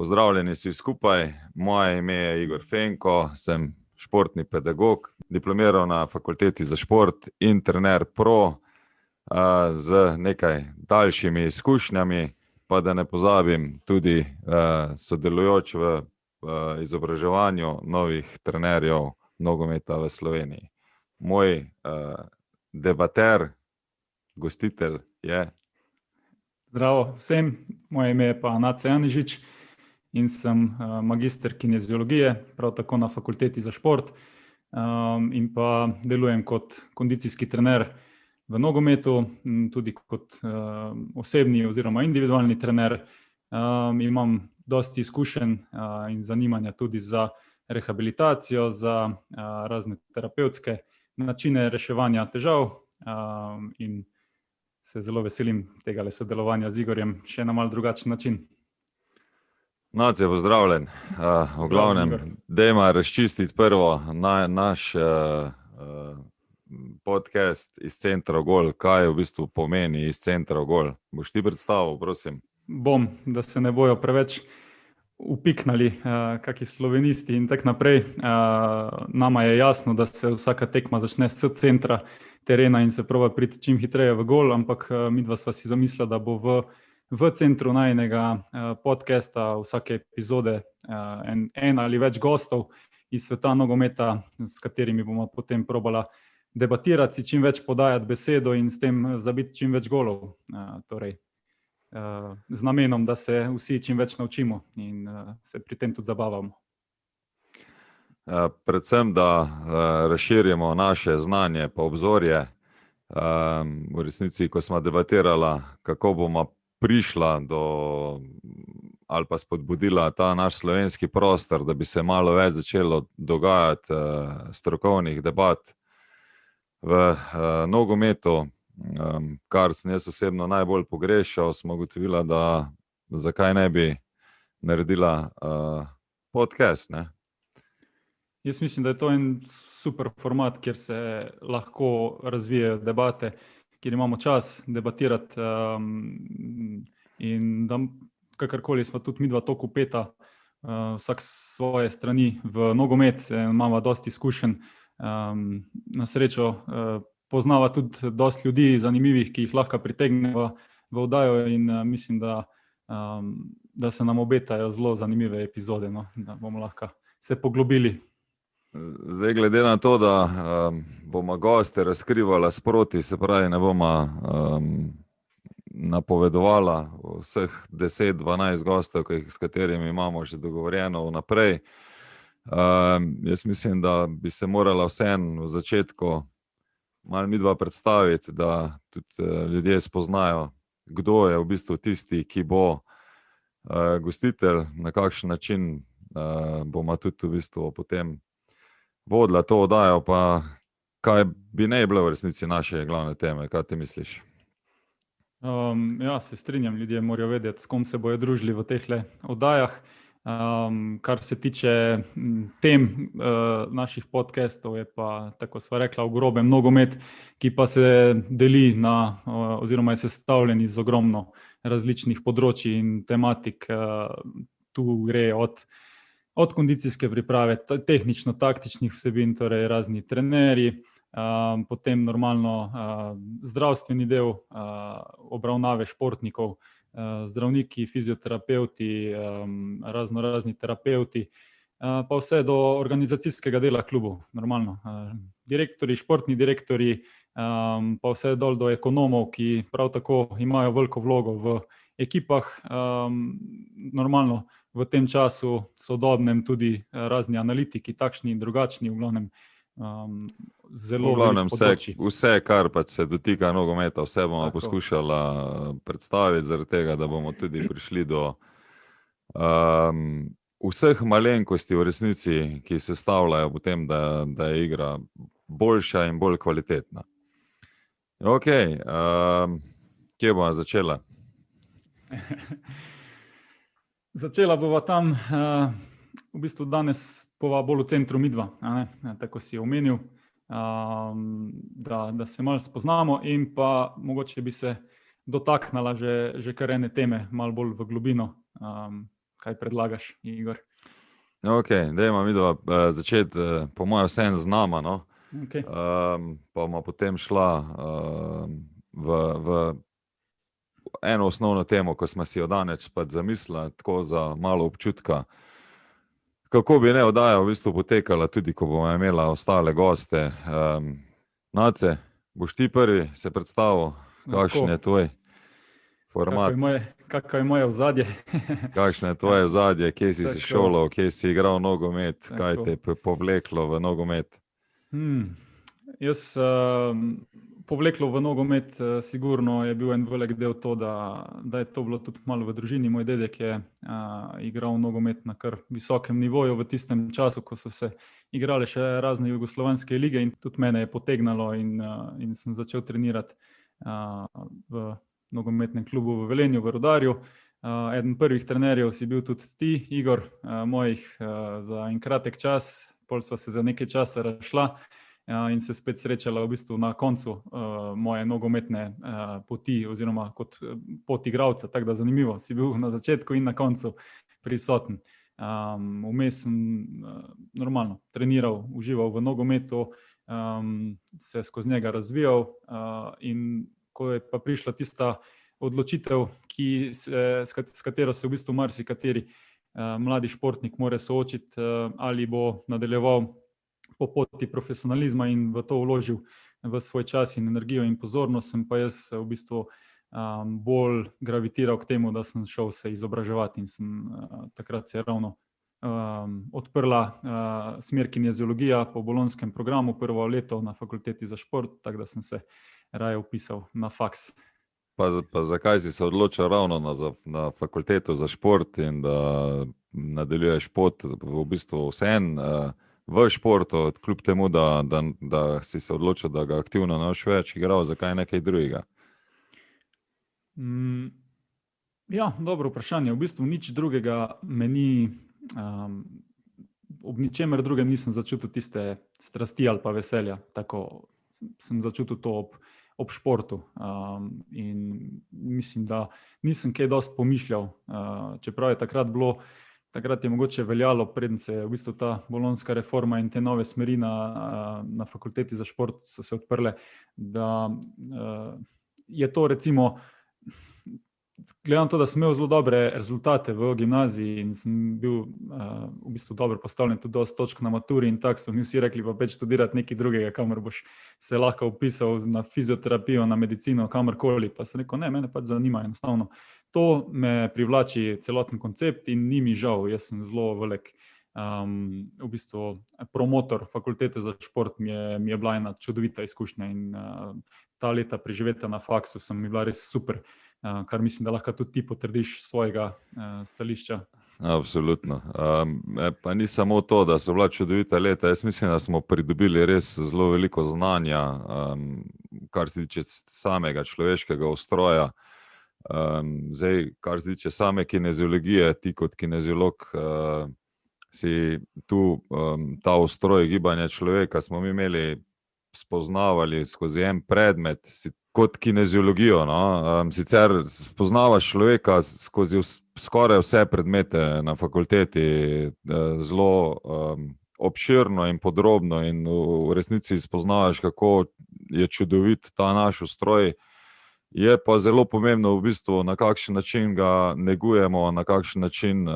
Pozdravljeni vsi skupaj. Moje ime je Igor Fenko, sem športni pedagog, diplomiral na Fakulteti za šport in trener pro z nekaj daljšimi izkušnjami, pa da ne pozabim tudi sodelujoč v izobraževanju novih trenerjev nogometa v Sloveniji. Moj debater, gostitelj je... Zdravo vsem, moje ime je pa Nace Janižič in sem magister kineziologije, prav tako na Fakulteti za šport, in pa delujem kot kondicijski trener v nogometu, tudi kot osebni oziroma individualni trener. Imam dosti izkušenj in zanimanja tudi za rehabilitacijo, za razne terapevtske načine reševanja težav in se zelo veselim tega sodelovanja z Igorjem še na malo drugačen način. Nace, pozdravljen. V glavnem, dajmo razčistiti prvo naš podcast iz Centra Gol. Kaj v bistvu pomeni iz Centra Gol? Boš ti predstavil, prosim? Bom, da se ne bojo preveč upiknali kaki slovenisti in tak naprej. Nama je jasno, da se vsaka tekma začne s centra terena in se proba priti čim hitreje v gol, ampak midva sva si zamislila, da bo v centru najinega podcasta vsake epizode en ali več gostov iz sveta nogometa, s katerimi bomo potem probala debatirati, si čim več podajati besedo in s tem zabiti čim več golov. Torej, z namenom, da se vsi čim več naučimo in se pri tem tudi zabavamo. Predvsem, da razširimo naše znanje pa obzorje. V resnici, ko smo debatirala, kako bomo prišla do ali pa spodbudila ta naš slovenski prostor, da bi se malo več začelo dogajati strokovnih debat v nogometu, kar sem jaz osebno najbolj pogrešal, smo ugotovila, da zakaj ne bi naredila podcast, ne? Jaz mislim, da je to en super format, kjer se lahko razvijajo debate, kjer imamo čas debatirati in da kakorkoli smo tudi midva toliko vpeta, vsak s svoje strani v nogomet, imamo dosti izkušenj. Na srečo poznava tudi dosti ljudi zanimivih, ki jih lahko pritegneva v oddajo in mislim, da se nam obetajo zelo zanimive epizode, no, da bomo lahko se poglobili. Zdaj, glede na to, da bomo goste razkrivala sproti, se pravi, ne bomo napovedovala vseh 10-12 gostov, s katerimi imamo že dogovorjeno vnaprej. Jaz mislim, da bi se morala vseeno v začetku malo midva predstaviti, da tudi ljudje spoznajo, kdo je v bistvu tisti, ki bo gostitelj, na kakšen način bomo tudi v bistvu potem vodila to oddajo, pa kaj bi ne bilo v resnici naše glavne teme, kaj ti misliš? Ja, se strinjam, ljudje morajo vedeti, s kom se bojo družili v tehle oddajah. Kar se tiče tem naših podcastov, je pa, tako sva rekla, v grobem nogomet, ki pa se deli na, oziroma je sestavljen iz ogromno različnih področij in tematik. Tu gre od kondicijske priprave, tehnično-taktičnih vsebin, torej razni trenerji, potem normalno zdravstveni del, obravnave športnikov, zdravniki, fizioterapevti, razni terapevti, pa vse do organizacijskega dela klubov, normalno. Direktorji, športni direktorji, pa vse dol do ekonomov, ki prav tako imajo veliko vlogo v ekipah, normalno. V tem času sodobnem tudi razni analitiki, takšni in drugačni, v glavnem zelo veliko področij. Vse, kar pač se dotika nogometa, vse bomo poskušala predstaviti, zaradi tega, da bomo tudi prišli do vseh malenkosti v resnici, ki sestavljajo potem, da je igra boljša in bolj kvalitetna. Ok, kje bomo začela? Začela bova tam, v bistvu danes bova bolj v centru midva, tako si omenil, da se malo spoznamo in pa mogoče bi se dotaknila že kar ene teme, malo bolj v globino, kaj predlagaš, Igor? Ok, dajmo midva začeti, po mojem vsem z nama, no? Okay. Pa bomo potem šla v eno osnovno temo, ko smo si jo danes pač zamislili, tako za malo občutka, kako bi oddaja v bistvu potekala, tudi ko bomo imela ostale goste. Nace, boš ti prvi se predstavil, kakšen je tvoj format? Kako je moje ozadje? Kakšno je tvoje ozadje, kje si se šolal, kje si igral nogomet, kaj te je povleklo v nogomet? Jaz povleklo v nogomet, sigurno je bil en velik del to, da je to bilo tudi malo v družini. Moj dedek je igral nogomet na kar visokem nivoju v tistem času, ko so se igrale še razne jugoslovanske lige, in tudi mene je potegnalo in sem začel trenirati v nogometnem klubu v Velenju, v Rudarju. Eden prvih trenerjev si bil tudi ti, Igor, mojih za en kratek čas, pol sva se za nekaj časa razšla in se spet srečala v bistvu na koncu moje nogometne poti oziroma kot pot igralca, tako da zanimivo, si bil na začetku in na koncu prisoten. Vmes sem normalno treniral, užival v nogometu, se skozi njega razvijal in ko je pa prišla tista odločitev, s katero se v bistvu marsikateri mladi športnik mora soočiti, ali bo nadaljeval po poti profesionalizma in v to vložil v svoj čas in energijo in pozornost, sem pa jaz v bistvu bolj gravitiral k temu, da sem šel se izobraževati in takrat se je ravno odprla smer kineziologija po bolonjskem programu, prvo leto na fakulteti za šport, tako da sem se raje upisal na faks. Pa zakaj si se odločil ravno na fakulteto za šport in da nadaljuješ pot v bistvu vseeno v športu, kljub temu, da si se odločil, da ga aktivno ne boš več igral, zakaj nekaj drugega? Ja, dobro vprašanje. V bistvu nič drugega me ni, ob ničemer drugem nisem začutil tiste strasti ali pa veselja, tako sem začutil to ob športu in mislim, da nisem kaj dosti pomišljal, čeprav je takrat je mogoče veljalo, preden se je v bistvu ta bolonjska reforma in te nove smeri na fakulteti za šport so se odprle, da je to recimo, gledam to, da sem imel zelo dobre rezultate v gimnaziji in sem bil v bistvu dobro postavljen, tudi dosti točk na maturi in tako so mi vsi rekli, pa peč študirati nekaj drugega, kamor boš se lahko upisal na fizioterapijo, na medicino, kamorkoli, pa sem rekel, ne, mene pač zanima enostavno. To me privlači celoten koncept in ni mi žal, jaz sem zelo velik v bistvu promotor fakultete za šport, mi je bila ena čudovita izkušnja in ta leta preživeta na faksu so mi bila res super, kar mislim, da lahko tudi ti potrdiš svojega stališča. Absolutno. Pa ni samo to, da so bila čudovita leta, jaz mislim, da smo pridobili res zelo veliko znanja, kar se tiče samega človeškega ustroja. Zdaj, kar se tiče same kineziologije, ti kot kineziolog si tu ta ustroj gibanja človeka smo mi imeli spoznavali skozi en predmet, kot kineziologijo, no? Sicer spoznavaš človeka skozi skoraj vse predmete na fakulteti, zelo obširno in podrobno in v resnici spoznavaš, kako je čudovit ta naš ustroj. Je pa zelo pomembno v bistvu, na kakšen način ga negujemo, na kakšen način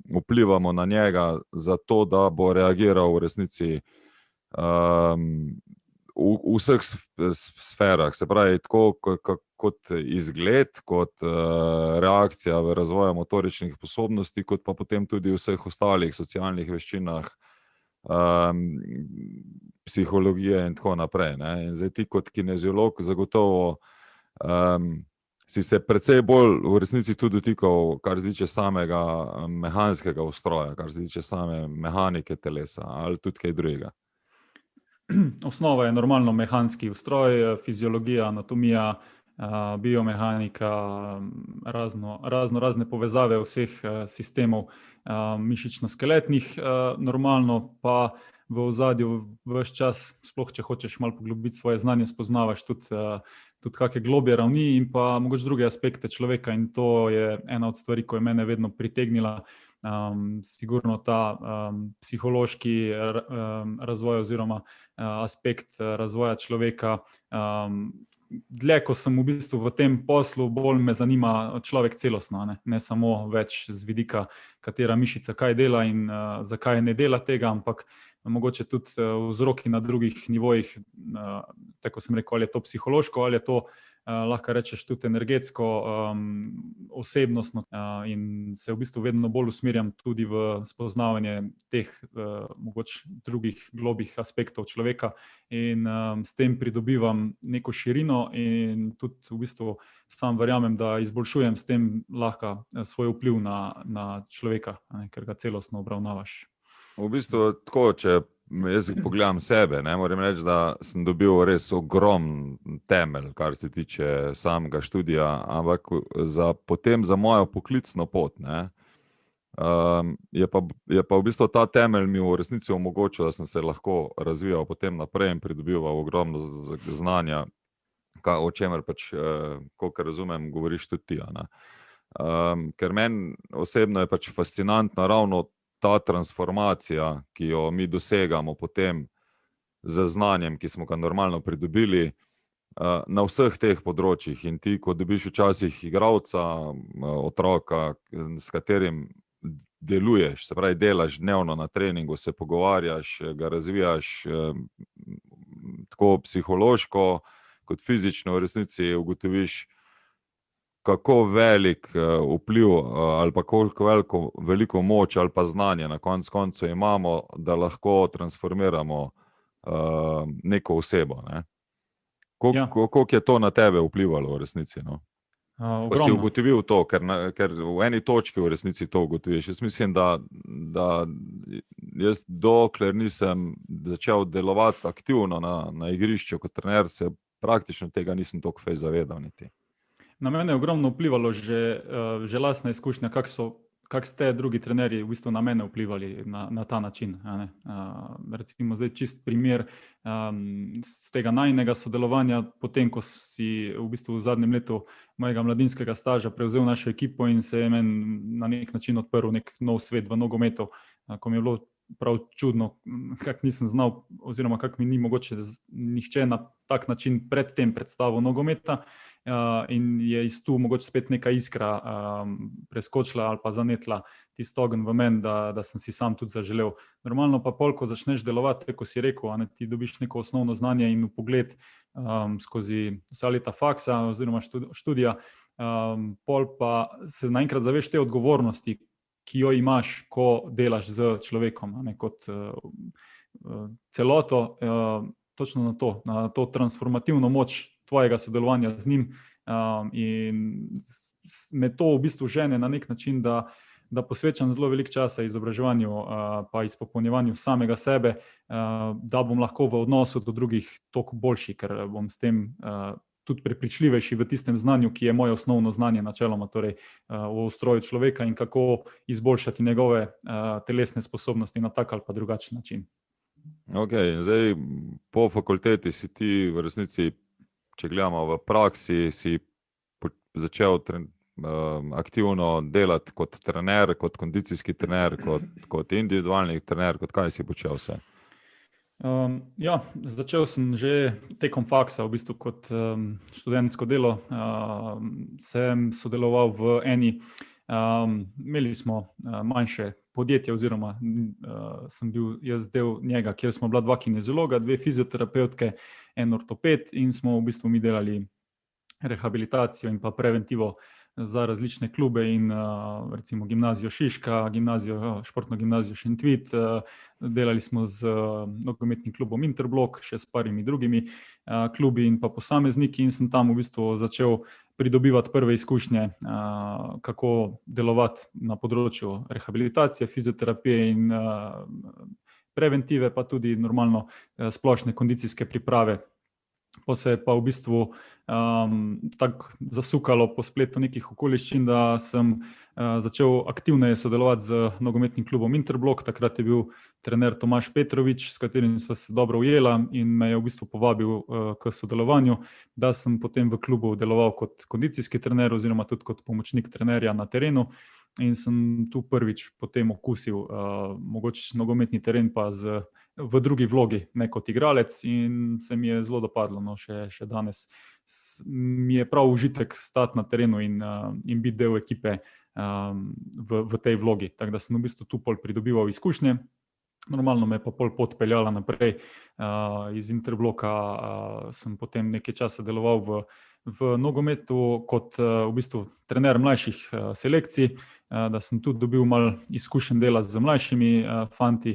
vplivamo na njega, zato da bo reagiral v resnici v vseh sferah, se pravi, tako kot izgled, kot reakcija v razvoju motoričnih sposobnosti, kot pa potem tudi v vseh ostalih socialnih veščinah, psihologije in tako naprej, ne. In zdaj ti kot kineziolog zagotovo si se precej bolj v resnici tudi dotikal, kar se tiče samega mehanskega ustroja, kar se tiče same mehanike telesa ali tudi kaj drugega. Osnova je normalno mehanski ustroj, fiziologija, anatomija, biomehanika, razne povezave vseh sistemov mišično-skeletnih, normalno pa v ozadju ves čas, sploh če hočeš malo poglobiti svoje znanje, spoznavaš tudi tudi kakšne globje ravni in pa mogoče druge aspekte človeka, in to je ena od stvari, ko je mene vedno pritegnila. Sigurno ta psihološki razvoj oziroma aspekt razvoja človeka. Dlje, ko sem v bistvu v tem poslu, bolj me zanima človek celostno, ne samo več z vidika, katera mišica kaj dela in zakaj ne dela tega, ampak mogoče tudi vzroki na drugih nivojih, tako sem rekel, ali je to psihološko, ali je to, lahko rečeš, tudi energetsko, osebnostno, in se v bistvu vedno bolj usmerjam tudi v spoznavanje teh mogoče drugih globih aspektov človeka in s tem pridobivam neko širino in tudi v bistvu sam verjamem, da izboljšujem s tem lahko svoj vpliv na človeka, ker ga celostno obravnavaš. V bistvu tako, če jaz pogledam sebe, moram reči, da sem dobil res ogromen temelj, kar se tiče samega študija, ampak potem za mojo poklicno pot, je pa v bistvu ta temelj mi v resnici omogočil, da sem se lahko razvijal potem naprej in pridobival ogromno znanja, o čemer pač, kolikor razumem, govoriš tudi ti. Ker meni osebno je pač fascinantno ravno ta transformacija, ki jo mi dosegamo potem z znanjem, ki smo ga normalno pridobili, na vseh teh področjih. In ti, ko dobiš včasih igralca, otroka, s katerim deluješ, se pravi, delaš dnevno na treningu, se pogovarjaš, ga razvijaš tako psihološko kot fizično, v resnici ugotoviš, kako velik vpliv ali pa koliko veliko moč ali pa znanje na koncu imamo, da lahko transformiramo neko osebo. Koliko je to na tebe vplivalo v resnici? Ko si ugotovil to, ker v eni točki v resnici to ugotoviš. Jaz mislim, da jaz dokler nisem začel delovati aktivno na igrišču kot trener, se praktično tega nisem toliko fej zavedal niti. Na mene je ogromno vplivalo že lastna izkušnja, kako ste drugi trenerji v bistvu na mene vplivali na ta način. Recimo zdaj čist primer z tega najinega sodelovanja, potem ko si v bistvu v zadnjem letu mojega mladinskega staža prevzel našo ekipo in se je meni na nek način odprl nek nov svet v nogometu, ko mi je bilo prav čudno, kako nisem znal oziroma kako mi ni mogoče nihče na tak način pred tem predstavil nogometa, in je iz tu mogoče spet neka iskra preskočila ali pa zanetla tisto ogenj v meni, da sem si sam tudi zaželel. Normalno pa pol, ko začneš delovati, ko si rekel, ti dobiš neko osnovno znanje in vpogled skozi vsa leta faksa oziroma študija, pol pa se naenkrat zaveš te odgovornosti, ki jo imaš, ko delaš z človekom, kot celoto, točno na to transformativno moč tvojega sodelovanja z njim, in me to v bistvu žene na nek način, da posvečam zelo veliko časa izobraževanju pa izpopolnjevanju samega sebe, da bom lahko v odnosu do drugih toliko boljši, ker bom s tem tudi prepričljivejši v tistem znanju, ki je moje osnovno znanje načeloma, torej v ustroju človeka in kako izboljšati njegove telesne sposobnosti na tak ali pa drugačen način. Ok, zdaj po fakulteti si ti v resnici, če gledamo v praksi, si začel aktivno delati kot trener, kot kondicijski trener, kot individualni trener, kot kaj si počel vse? Ja, začel sem že tekom faksa, v bistvu kot študentsko delo. Sem sodeloval v eni, imeli smo manjše podjetje oziroma sem bil jaz del njega, kjer smo bila 2 kineziologa, 2 fizioterapevtke, en ortoped in smo v bistvu mi delali rehabilitacijo in pa preventivo za različne klube in recimo gimnazijo Šiška, športno gimnazijo Šentvid, delali smo z nogometnim klubom Interblok, še s parimi drugimi klubi in pa posamezniki, in sem tam v bistvu začel pridobivati prve izkušnje, kako delovati na področju rehabilitacije, fizioterapije in preventive, pa tudi normalno splošne kondicijske priprave Pa se je pa v bistvu tako zasukalo po spletu nekih okoliščin, da sem začel aktivneje sodelovati z nogometnim klubom Interblok. Takrat je bil trener Tomaž Petrovič, s katerim sva se dobro ujela in me je v bistvu povabil k sodelovanju, da sem potem v klubu deloval kot kondicijski trener oziroma tudi kot pomočnik trenerja na terenu. In sem tu prvič potem okusil mogoče nogometni teren pa v drugi vlogi, ne kot igralec, in se mi je zelo dopadlo. No, še danes mi je prav užitek stati na terenu in biti del ekipe v tej vlogi. Tako da sem v bistvu tu pol pridobival izkušnje. Normalno me je pa pol pot peljala naprej. Iz Interbloka sem potem nekaj časa deloval v nogometu kot v bistvu trener mlajših selekcij, da sem tudi dobil malo izkušenj dela z mlajšimi fanti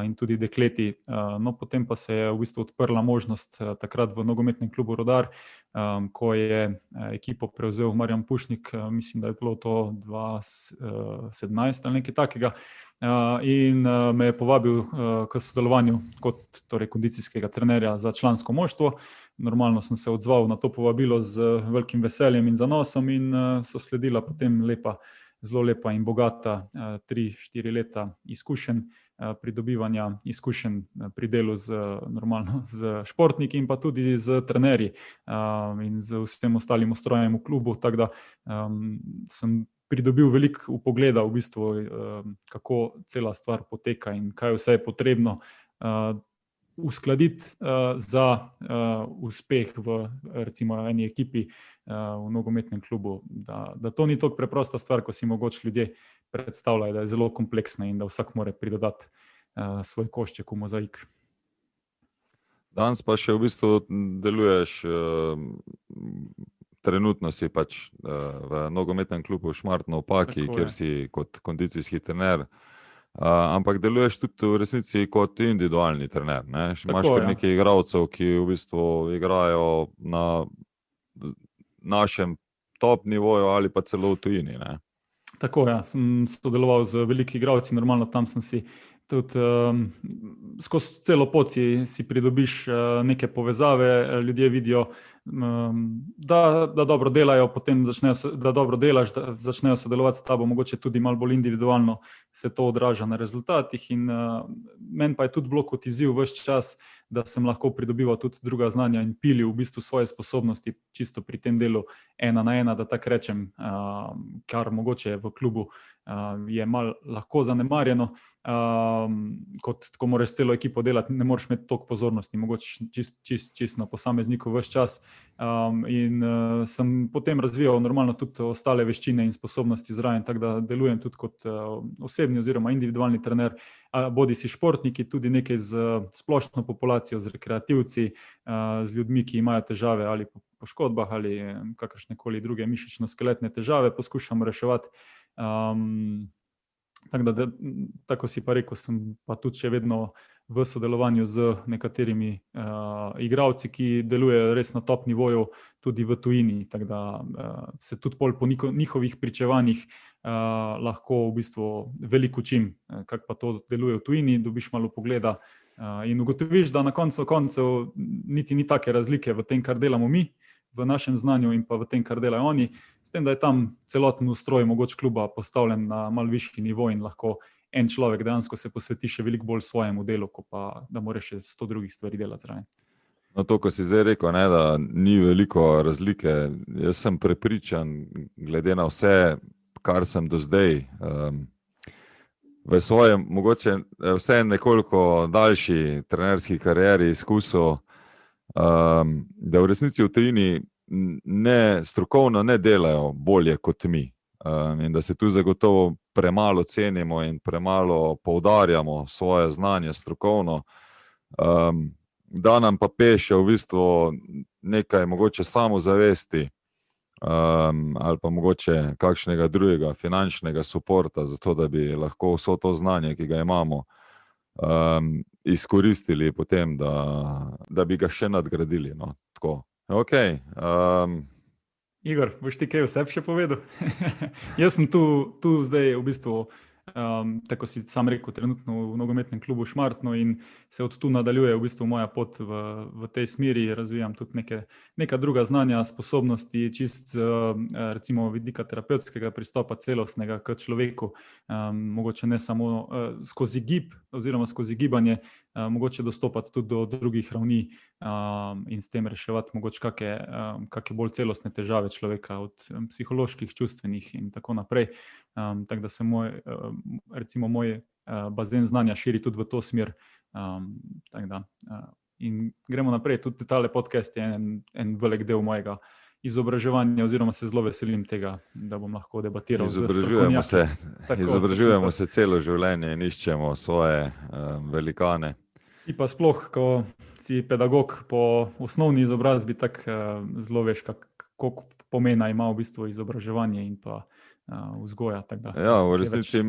in tudi dekleti. No, potem pa se je v bistvu odprla možnost takrat v nogometnem klubu Rudar, ko je ekipo prevzel Marjan Pušnik, mislim, da je bilo to 2017 ali nekaj takega. In me je povabil k sodelovanju kot torej kondicijskega trenerja za člansko moštvo. Normalno sem se odzval na to povabilo z velikim veseljem in zanosom in so sledila potem zelo lepa in bogata 3-4 leta izkušenj, pridobivanja izkušenj pri delu z športniki in pa tudi z trenerji in z vsem ostalim ustrojem v klubu. Tako da sem pridobil veliko vpogleda v bistvu, kako cela stvar poteka in kaj vse je potrebno uskladiti za uspeh v recimo eni ekipi v nogometnem klubu. Da to ni tako preprosta stvar, ko si mogoče ljudje predstavljajo, da je zelo kompleksna in da vsak mora pridodati svoj košček v mozaik. Danes pa še v bistvu deluješ, trenutno si pač v nogometnem klubu Šmartno v Paki, kjer si kot kondicijski trener. Ampak deluješ tudi v resnici kot individualni trener, ne? Imaš kar nekaj igralcev, ki v bistvu igrajo na našem top nivoju ali pa celo v tujini, ne? Tako, ja. Sem sodeloval z velikimi igralci, normalno tam sem si tudi skozi celo pot si pridobiš neke povezave, ljudje vidijo, da dobro delajo, potem da dobro delaš, da začnejo sodelovati s tabo, mogoče tudi malo bolj individualno se to odraža na rezultatih. In meni pa je tudi bilo kot izziv ves čas, da sem lahko pridobival tudi druga znanja in pilil v bistvu svoje sposobnosti čisto pri tem delu 1 na 1, da tako rečem, kar mogoče v klubu je malo lahko zanemarjeno. Ko moraš celo ekipo delati, ne moreš imeti toliko pozornosti, mogoče čist na posamezniku ves čas. In sem potem razvijal normalno tudi ostale veščine in sposobnosti zraven, tako da delujem tudi kot osebni oziroma individualni trener, bodi si športniki, tudi nekaj z splošno populacijo, z rekreativci, z ljudmi, ki imajo težave ali po poškodbah ali kakršnekoli druge mišično-skeletne težave, poskušam reševati. Tako si pa rekel, sem pa tudi še vedno v sodelovanju z nekaterimi igralci, ki delujejo res na top nivoju tudi v tujini. Tako da se tudi pol po njihovih pričevanjih lahko v bistvu veliko učim, kako pa to deluje v tujini, dobiš malo pogleda in ugotoviš, da na koncu koncev niti ni take razlike v tem, kar delamo mi, v našem znanju in pa v tem, kar delajo oni, s tem, da je tam celoten ustroj mogoče kluba postavljen na malo višji nivo in lahko en človek dejansko se posveti še veliko bolj svojemu delu, ko pa da moraš še 100 drugih stvari delati zraven. No, to, ko si zdaj rekel, ne, da ni veliko razlike, jaz sem prepričan, glede na vse, kar sem do zdaj v svojem, mogoče vse nekoliko daljši trenerski karieri izkusil, da v resnici v tujini strokovno ne delajo bolje kot mi. In da se tu zagotovo premalo cenimo in premalo poudarjamo svoje znanje strokovno, da nam pa peše v bistvu nekaj mogoče samozavesti ali pa mogoče kakšnega drugega finančnega suporta, zato da bi lahko vso to znanje, ki ga imamo, izkoristili potem, da bi ga še nadgradili. No, tako. Okay. Igor, boš ti kaj vse še povedal? Jaz sem tu zdaj v bistvu tako si sam rekel, trenutno v nogometnem klubu Šmartno in se od tu nadaljuje v bistvu moja pot v tej smeri, razvijam tudi neka druga znanja, sposobnosti, čist recimo vidika terapevtskega pristopa celostnega k človeku, mogoče ne samo skozi gib oziroma skozi gibanje, mogoče dostopati tudi do drugih ravni in s tem reševati mogoče kakšne bolj celostne težave človeka, od psiholoških, čustvenih in tako naprej. Tako da se moj bazen znanja širi tudi v to smer. In gremo naprej, tudi tale podcast je en velik del mojega izobraževanja, oziroma se zelo veselim tega, da bom lahko debatiral z strokovnjaki. Izobražujemo se celo življenje in iščemo svoje velikane. In pa sploh, ko si pedagog po osnovni izobrazbi, tako zelo veš, koliko pomena ima v bistvu izobraževanje in pa vzgoja. Ja, v resnici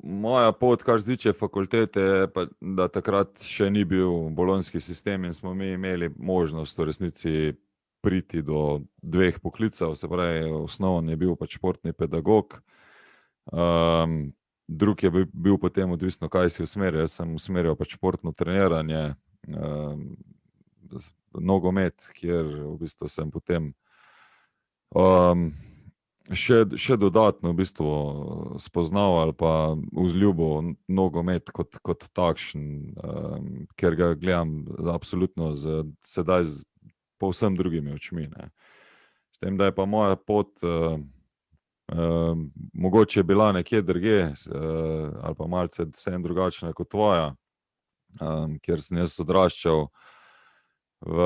moja pot, kar se tiče fakultete, je pa, da takrat še ni bil bolonjski sistem in smo mi imeli možnost v resnici priti do 2 poklicev, se pravi, osnovni je bil pač športni pedagog, drug je bil potem odvisno, kaj si usmeril. Jaz sem usmeril pač športno treniranje, nogomet, kjer v bistvu sem potem še dodatno v bistvu spoznal ali pa vzljubil nogomet kot takšen, ker ga gledam absolutno sedaj z povsem drugimi očmi, ne. S tem, da je pa moja pot mogoče bila nekje drugje ali pa malce vseeno drugačna kot tvoja, kjer sem jaz odraščal v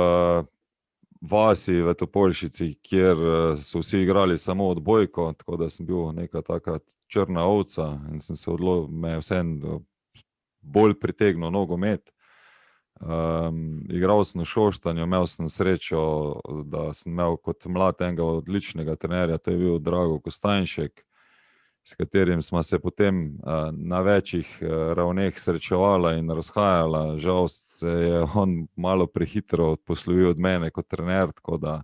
vasi v Topolšici, kjer so vsi igrali samo odbojko, tako da sem bil neka taka črna ovca in me je vseeno bolj pritegnil nogomet. Igral sem v Šoštanju, imel sem srečo, da sem imel kot mlad enega odličnega trenerja, to je bil Drago Kostanjšek, s katerim sva se potem na večjih ravneh srečevala in razhajala. Žal se je on malo prehitro poslovil od mene kot trener, tako da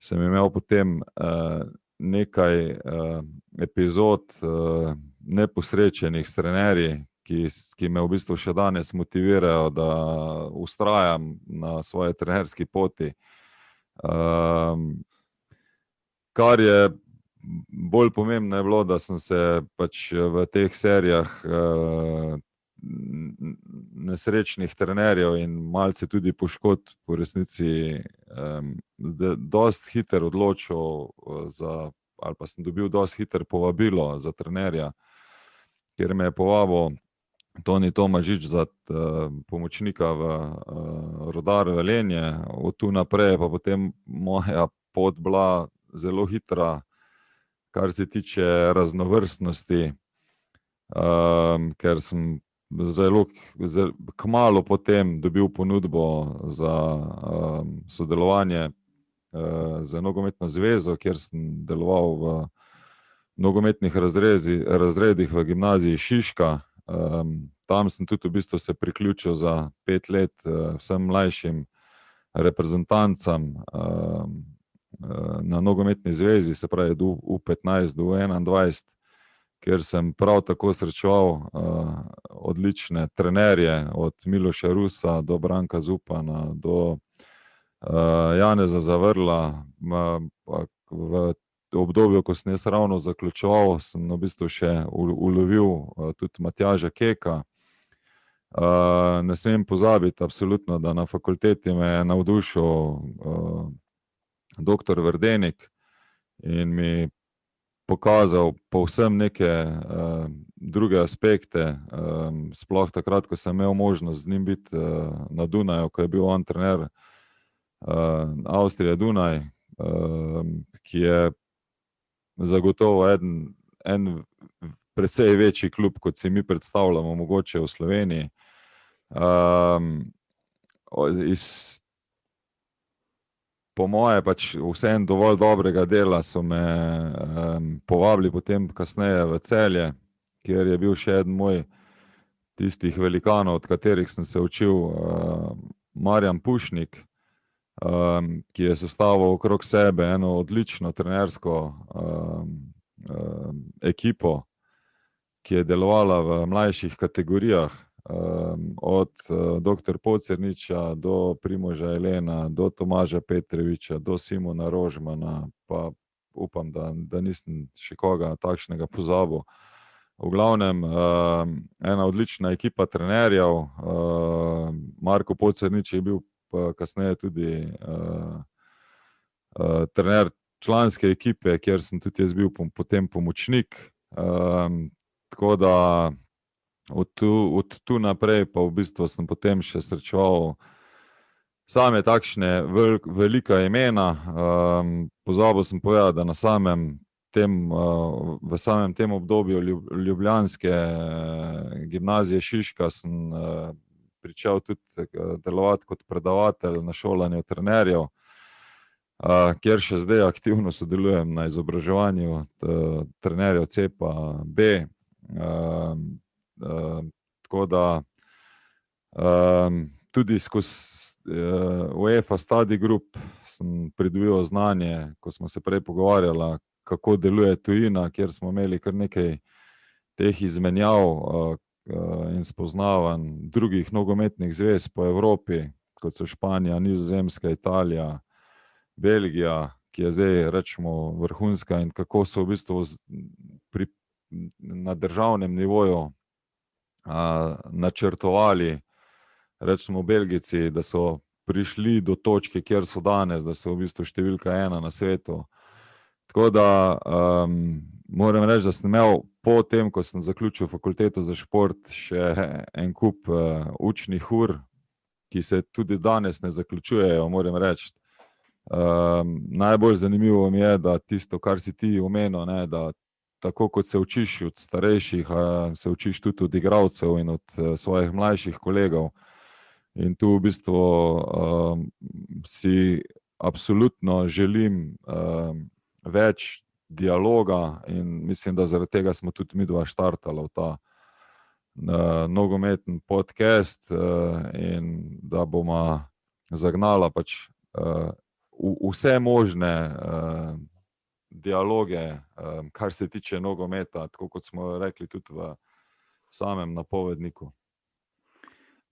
sem imel potem nekaj epizod neposrečenih s trenerji, ki me v bistvu še danes motivirajo, da vztrajam na svoji trenerski poti. Kar je bolj pomembno je bilo, da sem se pač v teh serijah nesrečnih trenerjev in malce tudi poškodb v resnici dosti hitro odločil ali pa sem dobil dosti hitro povabilo za trenerja, kjer me je povabil Toni Tomažič za pomočnika v Rudar Velenje. Od tu naprej pa potem moja pot bila zelo hitra, kar se tiče raznovrstnosti, ker sem zelo kmalu potem dobil ponudbo za sodelovanje z nogometno zvezo, kjer sem deloval v nogometnih razredih v gimnaziji Šiška. Tam sem tudi v bistvu se priključil za 5 let vsem mlajšim reprezentancam na nogometni zvezi, se pravi U15 do U21, kjer sem prav tako srečeval odlične trenerje, od Miloša Rusa do Branka Zupana do Janeza Zavrla. V obdobju, ko sem jaz ravno zaključeval, sem v bistvu še ulovil tudi Matjaža Keka. Ne smem pozabiti absolutno, da na fakulteti me je navdušil doktor Verdenik in mi pokazal povsem neke druge aspekte, sploh takrat, ko sem imel možnost z njim biti na Dunaju, ko je bil on trener Avstrije Dunaj, ki je zagotovo en precej večji klub, kot si mi predstavljamo mogoče v Sloveniji. Po moje pač vseeno dovolj dobrega dela so me povabili potem kasneje v Celje, kjer je bil še eden moj tistih velikanov, od katerih sem se učil, Marjan Pušnik, ki je sestavil okrog sebe eno odlično trenersko ekipo, ki je delovala v mlajših kategorijah, od dr. Pocerniča do Primoža Jelena, do Tomaža Petreviča, do Simona Rožmana, pa upam, da nisem še koga takšnega pozabil. V glavnem, ena odlična ekipa trenerjev. Marko Pocernič je bil pa kasneje tudi trener članske ekipe, kjer sem tudi jaz bil potem pomočnik. Tako da od tu naprej pa v bistvu sem potem še srečeval same takšne velika imena. Pozabil sem povedati, da v samem tem obdobju ljubljanske gimnazije Šiška sem pričel tudi delovati kot predavatelj na šolanju trenerjev, kjer še zdaj aktivno sodelujem na izobraževanju trenerjev CEPA B. Tako da tudi skozi UEFA Study Group sem pridobival znanje, ko smo se prej pogovarjali, kako deluje tujina, kjer smo imeli kar nekaj teh izmenjav in spoznavanj drugih nogometnih zvez po Evropi, kot so Španija, Nizozemska, Italija, Belgija, ki je zdaj rečemo vrhunska, in kako so v bistvu na državnem nivoju načrtovali, rečemo Belgijci, da so prišli do točke, kjer so danes, da so v bistvu številka 1 na svetu. Tako da moram reči, da sem imel po tem, ko sem zaključil fakulteto za šport, še en kup učnih ur, ki se tudi danes ne zaključujejo, moram reči. Najbolj zanimivo mi je, da tisto, kar si ti omenil, ne, da tako kot se učiš od starejših, se učiš tudi od igralcev in od svojih mlajših kolegov. In tu v bistvu si absolutno želim več dialoga in mislim, da zaradi tega smo tudi midva štartala v ta nogometni podcast in da bomo zagnala pač vse možne dialoge, kar se tiče nogometa, tako kot smo rekli tudi v samem napovedniku.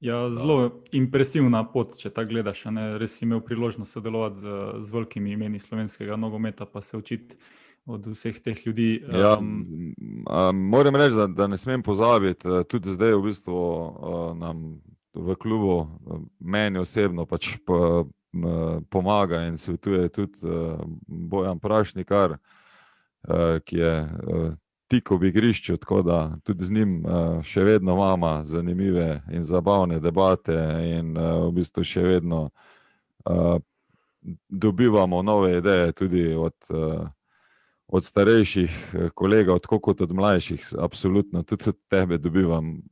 Ja, zelo impresivna pot, če tako gledaš. Res si imel priložnost sodelovati z velikimi imeni slovenskega nogometa, pa se učiti od vseh teh ljudi. Ja, moram reči, da ne smem pozabiti, tudi zdaj v bistvu nam v klubu, meni osebno pač pomaga in svetuje tudi Bojan Prašnikar, ki je tik ob igrišču, tako da tudi z njim še vedno imamo zanimive in zabavne debate in v bistvu še vedno dobivamo nove ideje tudi od starejših kolegov, tako kot od mlajših. Absolutno, tudi od tebe dobivam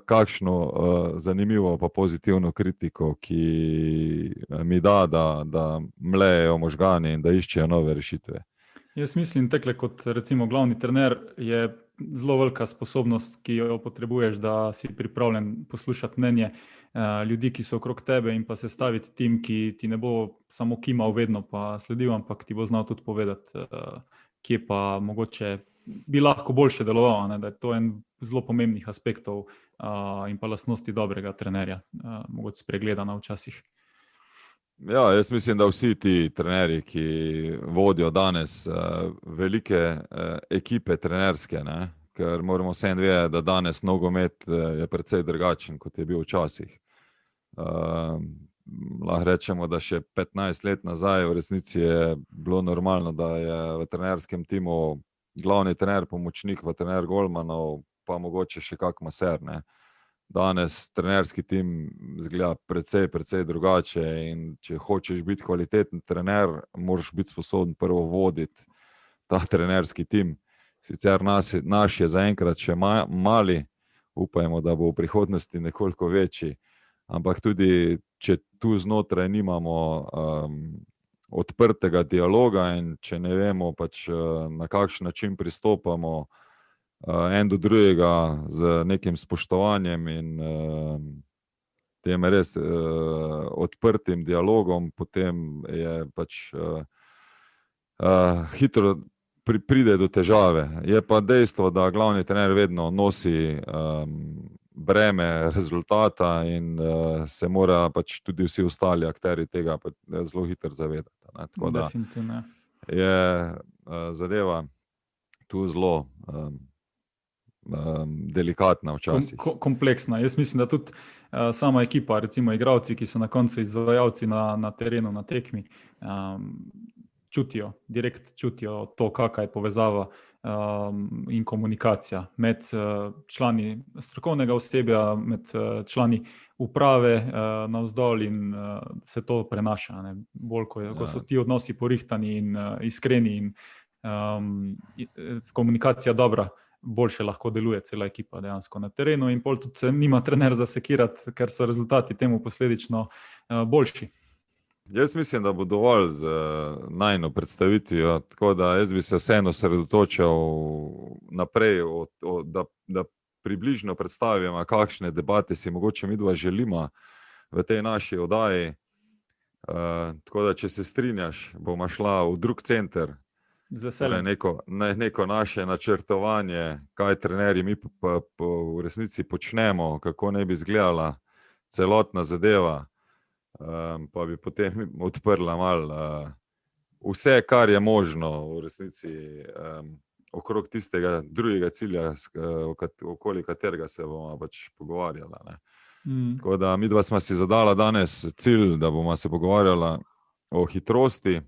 kakšno zanimivo pa pozitivno kritiko, ki mi da mlejejo možgani in da iščejo nove rešitve. Jaz mislim, takle kot recimo glavni trener je zelo velika sposobnost, ki jo potrebuješ, da si pripravljen poslušati mnenje ljudi, ki so okrog tebe, in pa sestaviti tim, ki ti ne bo samo kimal vedno pa sledil, ampak ti bo znal tudi povedati, kje pa mogoče bi lahko boljše deloval, da je to en zelo pomembnih aspektov in pa lastnosti dobrega trenerja, mogoče spregledana včasih. Ja, jaz mislim, da vsi ti trenerji, ki vodijo danes velike ekipe trenerske, ne? Ker moramo vsem vedeti, da danes nogomet je precej drugačen, kot je bil včasih. Lahko rečemo, da še 15 let nazaj v resnici je bilo normalno, da je v trenerskem timu glavni trener, pomočnik, pa trener golmanov, pa mogoče še kak maser, ne? Danes trenerski tim izgleda precej drugače in če hočeš biti kvaliteten trener, moraš biti sposoben prvo voditi ta trenerski tim. Sicer naš je zaenkrat še mali, upajmo, da bo v prihodnosti nekoliko večji, ampak tudi če tu znotraj nimamo odprtega dialoga in če ne vemo pač na kakšen način pristopamo en do drugega z nekim spoštovanjem in tem res odprtim dialogom, potem je pač hitro pride do težave. Je pa dejstvo, da glavni trener vedno nosi breme rezultata in se mora pač tudi vsi ostali akterji tega zelo hitro zavedati. Ne. Tako da Definitivno. je zadeva tu zelo delikatna včasih. Kompleksna. Jaz mislim, da tudi sama ekipa, recimo igralci, ki so na koncu izvajalci na terenu, na tekmi, čutijo to, kakšna je povezava in komunikacija med člani strokovnega osebja, med člani uprave navzdol in se to prenaša. Ne. Bolj, ko so ti odnosi porihtani in iskreni in komunikacija dobra, boljše lahko deluje cela ekipa dejansko na terenu in pol tudi se nima trener zasekirati, ker so rezultati temu posledično boljši. Jaz mislim, da bo dovolj z najino predstavitvijo, tako da jaz bi se vseeno osredotočil naprej, da približno predstavimo, kakšne debate si mogoče midva želimo v tej naši oddaji. Tako da, če se strinjaš, bomo šla v drug center, neko naše načrtovanje, kaj trenerji mi v resnici počnemo, kako ne bi izgledala celotna zadeva. Pa bi potem odprla malo vse, kar je možno v resnici okrog tistega drugega cilja, okoli katerega se bomo pač pogovarjala. Ne. Tako da midva sva si zadala danes cilj, da bomo se pogovarjala o hitrosti,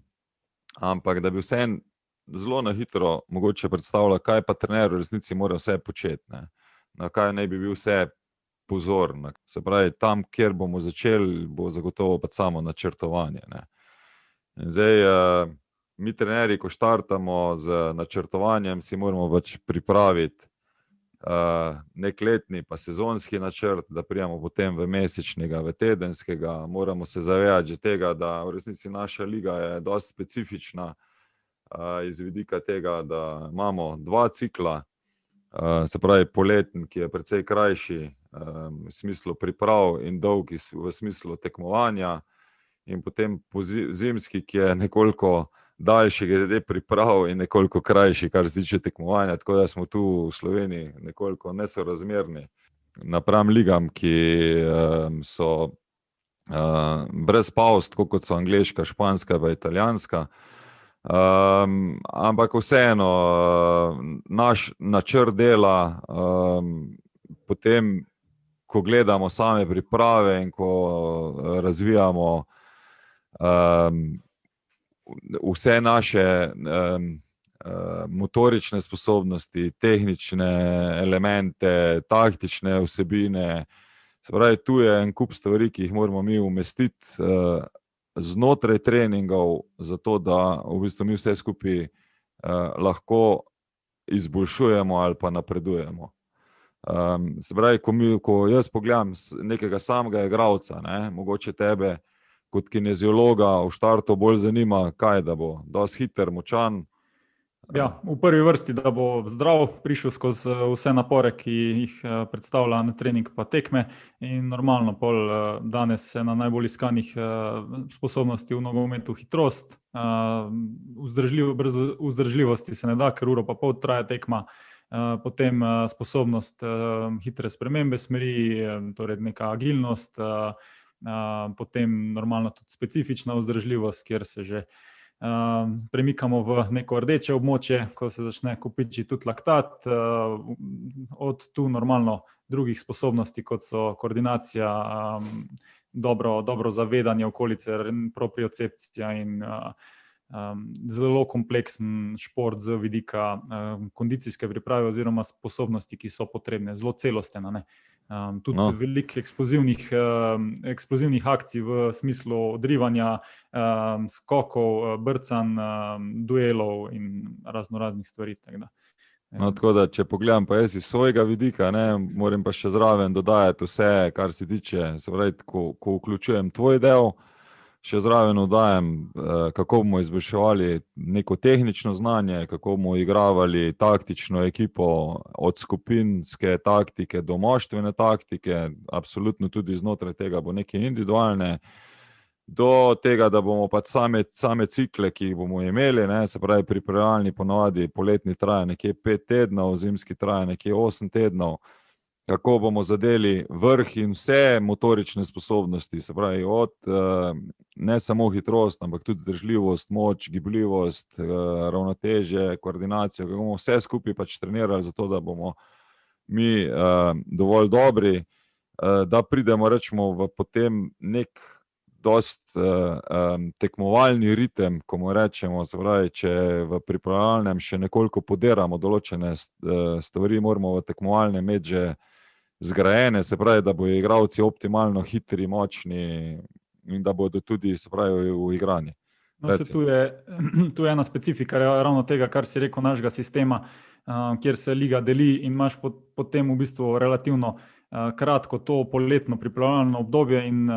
ampak da bi vseeno zelo na hitro mogoče predstavila, kaj pa trener v resnici mora vse početi, ne. Na kaj naj bi bil vse pozorn. Se pravi, tam, kjer bomo začeli, bo zagotovo pa samo načrtovanje. Ne. In zdaj, mi trenerji, ko štartamo z načrtovanjem, si moramo pač pripraviti nek letni pa sezonski načrt, da prijemo potem v mesečnega, v tedenskega. Moramo se zavedati že tega, da v resnici naša liga je dosti specifična iz vidika tega, da imamo 2 cikla, se pravi poleten, ki je precej krajši v smislu priprav in dolg v smislu tekmovanja, in potem zimski, ki je nekoliko daljši glede priprav in nekoliko krajši, kar se tiče tekmovanja, tako da smo tu v Sloveniji nekoliko nesorazmerni napram ligam, ki so brez pavz, tako kot so angleška, španska pa italijanska. Ampak vseeno, naš načrt dela, potem, ko gledamo same priprave in ko razvijamo vse naše motorične sposobnosti, tehnične elemente, taktične vsebine, se pravi, tu je en kup stvari, ki jih moramo mi umestiti znotraj treningov, zato da v bistvu mi vse skupaj lahko izboljšujemo ali pa napredujemo. Se pravi, ko jaz pogledam nekega samega igralca, ne, mogoče tebe kot kineziologa v štartu bolj zanima, kaj da bo, dosti hiter, močan. Ja, v prvi vrsti, da bo zdrav, prišel skozi vse napore, ki jih predstavlja na trening pa tekme, in normalno pol danes se na najbolj iskanih sposobnosti v nogometu hitrost, brez vzdržljivosti se ne da, ker uro pa pol traja tekma, potem sposobnost hitre spremembe smeri, torej neka agilnost, potem normalno tudi specifična vzdržljivost, kjer se že premikamo v neko rdeče območje, ko se začne kopičiti tudi laktat, od tu normalno drugih sposobnosti, kot so koordinacija, dobro zavedanje okolice, propriocepcija in zelo kompleksen šport z vidika kondicijske priprave oziroma sposobnosti, ki so potrebne, zelo celosten, ne. Tudi veliko eksplozivnih akcij v smislu odrivanja, skokov, brcanj, duelov in raznih stvari. Tako da, če pogledam pa jaz iz svojega vidika, ne, moram pa še zraven dodajati vse, kar se tiče, se pravi, ko vključujem tvoj del, še zraven dodajam, kako bomo izboljševali neko tehnično znanje, kako bomo igravali taktično ekipo, od skupinske taktike do moštvene taktike, absolutno tudi znotraj tega bo neke individualne do tega, da bomo pač same cikle, ki jih bomo imeli, ne, se pravi pripravljalni ponovadi poletni traja nekje 5 tednov, zimski traja nekje 8 tednov, kako bomo zadeli vrh in vse motorične sposobnosti, se pravi od ne samo hitrost, ampak tudi zdržljivost, moč, gibljivost, ravnotežje, koordinacijo, kako bomo vse skupaj pač trenirali zato, da bomo mi dovolj dobri, da pridemo rečemo v potem nek dost tekmovalni ritem, ko mu rečemo, se pravi, če v pripravljalnem še nekoliko poderamo določene stvari, moramo v tekmovalnem imeti že zgrajene, se pravi, da bodo igralci optimalno hitri, močni in da bodo tudi, se pravi, v igranji. No, tu je ena specifika ravno tega, kar si rekel, našega sistema, kjer se liga deli in imaš potem v bistvu relativno kratko to poletno pripravljalno obdobje in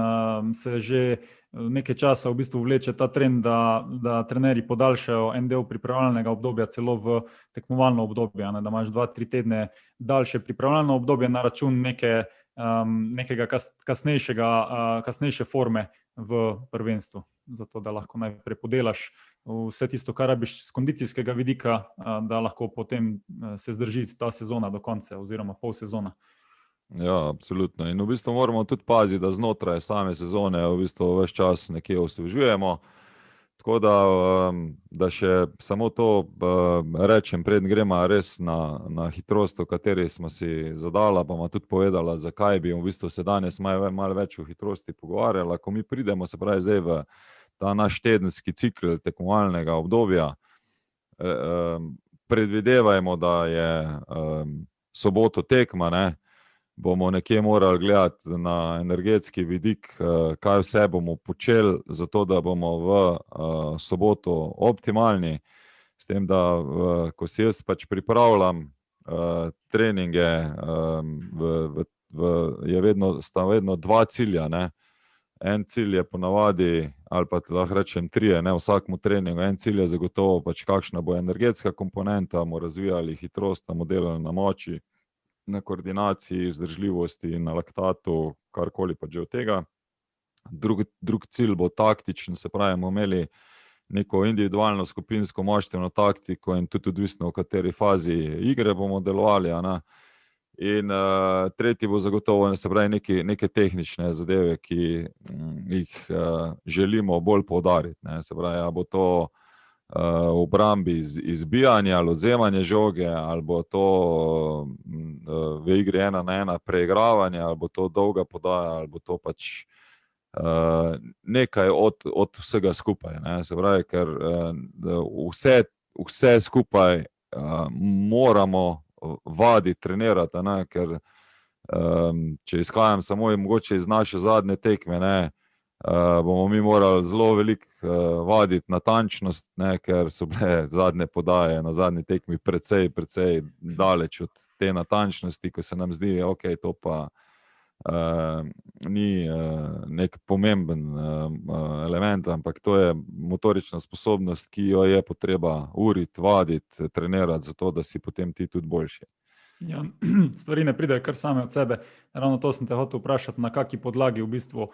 se že nekaj časa v bistvu vleče ta trend, da trenerji podaljšajo en del pripravljalnega obdobja celo v tekmovalno obdobje, da imaš 2-3 tedne daljše pripravljalno obdobje na račun nekega kasnejše forme v prvenstvu, zato da lahko najprej podelaš vse tisto, kar rabiš z kondicijskega vidika, da lahko potem se zdrži ta sezona do konca oziroma pol sezona. Ja, absolutno. In v bistvu moramo tudi paziti, da znotraj same sezone v bistvu ves čas nekje osvežujemo. Tako da še samo to rečem, preden gremo res na hitrost, o kateri smo si zadala, pa bomo tudi povedala, zakaj bi v bistvu se danes malo več o hitrosti pogovarjala. Ko mi pridemo, se pravi zdaj v ta naš tedenski cikl tekmovalnega obdobja, predvidevajmo, da je soboto tekma, ne, bomo nekje morali gledati na energetski vidik, kaj vse bomo počeli, zato da bomo v soboto optimalni, s tem, da ko si jaz pač pripravljam treninge, sta vedno dva cilja, ne. En cilj je ponavadi, ali pa lahko rečem 3, ne, vsakmu treningu, en cilj je zagotovo pač kakšna bo energetska komponenta, bomo razvijali hitrost, bomo delali na moči, na koordinaciji, vzdržljivosti, na laktatu, karkoli pa že od tega. Drug cilj bo taktičen, se pravi, bomo imeli neko individualno skupinsko moštveno taktiko in tudi odvisno, v kateri fazi igre bomo delovali, ne. In tretji bo zagotovo, se pravi, neke tehnične zadeve, ki jih želimo bolj poudariti, ne. Se pravi, a bo to v obrambi izbijanja ali odzemanje žoge, ali bo to v igri 1-1 preigravanje, ali bo to dolga podaja, ali bo to pač nekaj od vsega skupaj, ne. Se pravi, ker vse skupaj moramo vaditi, trenirati, ne, ker če izhajam samo in mogoče iz naše zadnje tekme, ne, bomo mi morali zelo veliko vaditi natančnost, ne, ker so bile zadnje podaje na zadnji tekmi precej daleč od te natančnosti, ko se nam zdi, ok, to pa ni nek pomemben element, ampak to je motorična sposobnost, ki jo je potreba uriti, vaditi, trenirati, zato da si potem ti tudi boljši. Ja, stvari ne pridejo kar same od sebe. Ravno to sem te hotel vprašati, na kaki podlagi v bistvu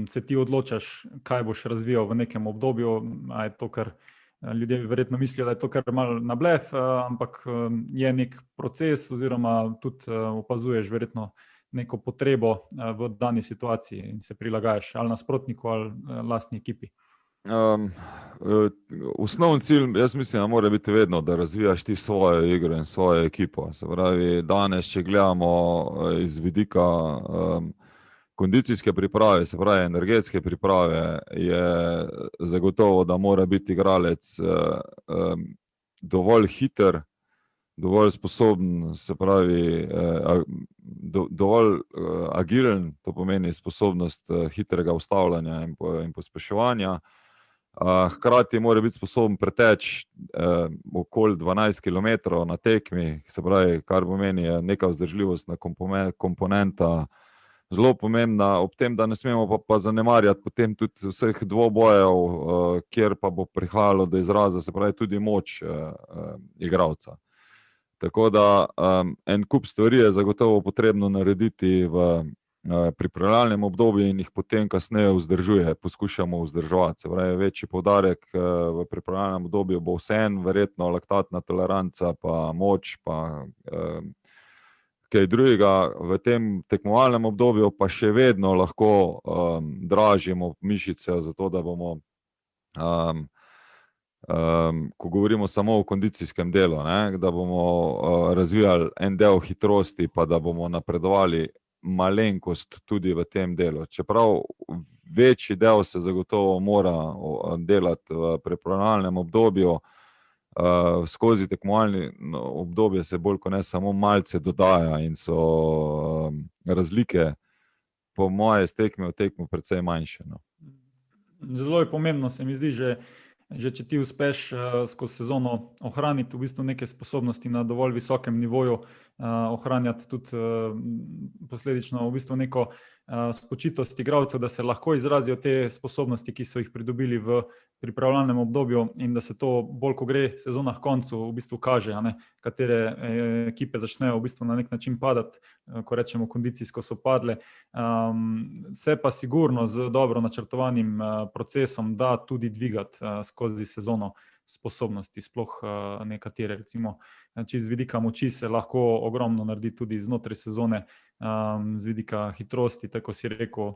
se ti odločaš, kaj boš razvijal v nekem obdobju. A je to, kar ljudje verjetno mislijo, da je to kar malo na blef, ampak je nek proces oziroma tudi opazuješ verjetno neko potrebo v dani situaciji in se prilagajaš ali nasprotniku ali lastni ekipi. Osnovni cilj, jaz mislim, da mora biti vedno, da razvijaš ti svojo igro in svojo ekipo. Se pravi, danes, če gledamo iz vidika kondicijske priprave, se pravi energetske priprave, je zagotovo, da mora biti igralec dovolj hiter, dovolj sposoben, se pravi dovolj agilen, to pomeni sposobnost hitrega ustavljanja in pospeševanja. Hkrati mora biti sposoben preteči okoli 12 km na tekmi, se pravi, kar pomeni neka vzdržljivostna komponenta, zelo pomembna, ob tem, da ne smemo pa zanemarjati potem tudi vseh dvobojev, kjer pa bo prihajalo do izraza, se pravi tudi moč igralca. Tako da en kup stvari je zagotovo potrebno narediti v pripravljalnem obdobju in jih potem kasneje poskušamo vzdrževati. Se pravi, večji poudarek v pripravljalnem obdobju bo vseeno, verjetno laktatna toleranca, pa moč, pa kaj drugega. V tem tekmovalnem obdobju pa še vedno lahko dražimo mišice, zato da bomo, ko govorimo samo o kondicijskem delu, ne, da bomo razvijali en del hitrosti, pa da bomo napredovali malenkost tudi v tem delu. Čeprav večji del se zagotovo mora delati v pripravljalnem obdobju, skozi tekmovalno obdobje se bolj kot ne samo malce dodaja in so razlike po moje z tekme v tekmo precej manjše. No. Zelo je pomembno, se mi zdi, že če ti uspeš skozi sezono ohraniti v bistvu neke sposobnosti na dovolj visokem nivoju, ohranjati tudi posledično v bistvu neko spočitost igralcev, da se lahko izrazijo te sposobnosti, ki so jih pridobili v pripravljalnem obdobju, in da se to bolj, ko gre sezona k koncu, v bistvu kaže, ne, katere ekipe začnejo v bistvu na nek način padati, ko rečemo kondicijsko so padle. Se pa sigurno z dobro načrtovanim procesom da tudi dvigati skozi sezono sposobnosti, sploh nekatere, recimo, če z vidika moči se lahko ogromno naredi tudi znotraj sezone, z vidika hitrosti, tako si rekel,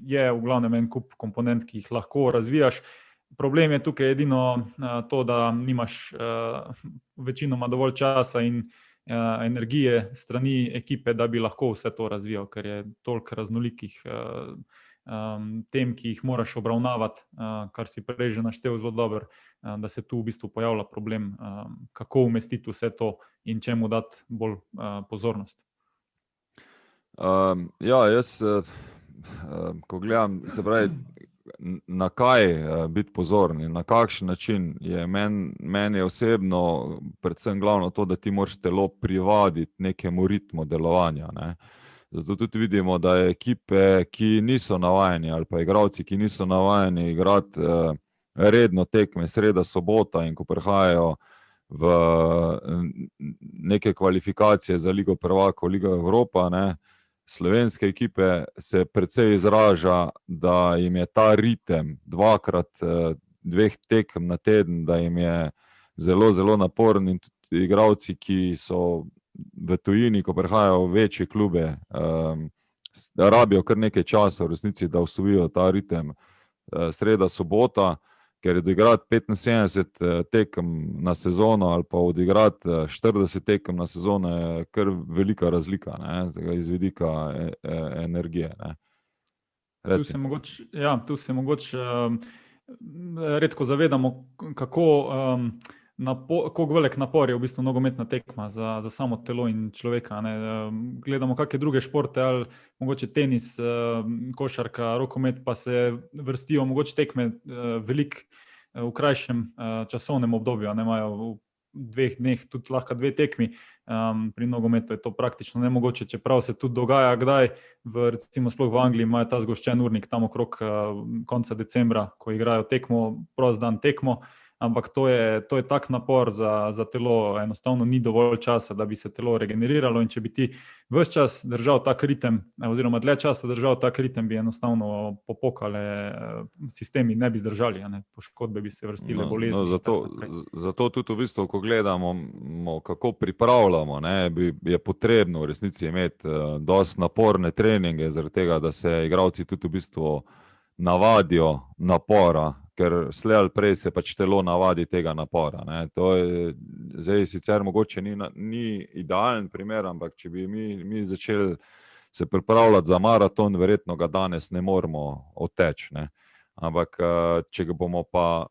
je v glavnem en kup komponent, ki jih lahko razvijaš. Problem je tukaj edino to, da nimaš večinoma dovolj časa in energije strani ekipe, da bi lahko vse to razvijal, ker je toliko raznolikih tem, ki jih moraš obravnavati, kar si prej že naštel zelo dobro, da se tu v bistvu pojavlja problem, kako umestiti vse to in čemu dati bolj pozornost. Ja, jaz, ko gledam, se pravi, na kaj biti pozoren in na kakšen način, je meni osebno predvsem glavno to, da ti moraš telo privaditi nekemu ritmu delovanja, ne. Zato tudi vidimo, da je ekipe, ki niso navajeni, ali pa igralci, ki niso navajeni igrati redno tekme sreda, sobota, in ko prihajajo v neke kvalifikacije za Ligo prvakov, Liga Evropa, ne, slovenske ekipe, se precej izraža, da jim je ta ritem dvakrat, dveh tekem na teden, da jim je zelo, zelo naporen, in tudi igralci, ki so v tujini, ko prihajajo v večje klube, rabijo kar nekaj časa v resnici, da osvojijo ta ritem sreda, sobota, ker je odigrati 75 tekem na sezono ali pa odigrati 40 tekem na sezono je kar velika razlika, ne, iz vidika energije. Ne. Tu se mogoče redko zavedamo, kako velik napor je v bistvu nogometna tekma za samo telo in človeka, ne. Gledamo kakšne druge športe, ali mogoče tenis, košarka, rokomet, pa se vrstijo mogoče tekme veliko v krajšem časovnem obdobju, ne, imajo v 2 dneh tudi lahko 2 tekmi, pri nogometu je to praktično nemogoče, čeprav se tudi dogaja kdaj, recimo sploh v Angliji imajo ta zgoščen urnik tam okrog konca decembra, ko igrajo tekmo, prost dan tekmo, ampak to je tak napor za telo, enostavno ni dovolj časa, da bi se telo regeneriralo, in če bi ti ves čas držal tak ritem, oziroma dlje časa držal tak ritem, bi enostavno popokale sistemi, ne bi zdržali, ne, poškodbe bi se vrstile, bolezni. Zato tudi v bistvu, ko gledamo, kako pripravljamo, ne, je potrebno v resnici imeti dosti naporne treninge, zaradi tega, da se igralci tudi v bistvu navadijo napora, ker slej ali prej se pač telo navadi tega napora, ne. To je zdaj sicer mogoče ni idealen primer, ampak če bi mi začeli se pripravljati za maraton, verjetno ga danes ne moremo odteči, ne. Ampak če ga bomo pa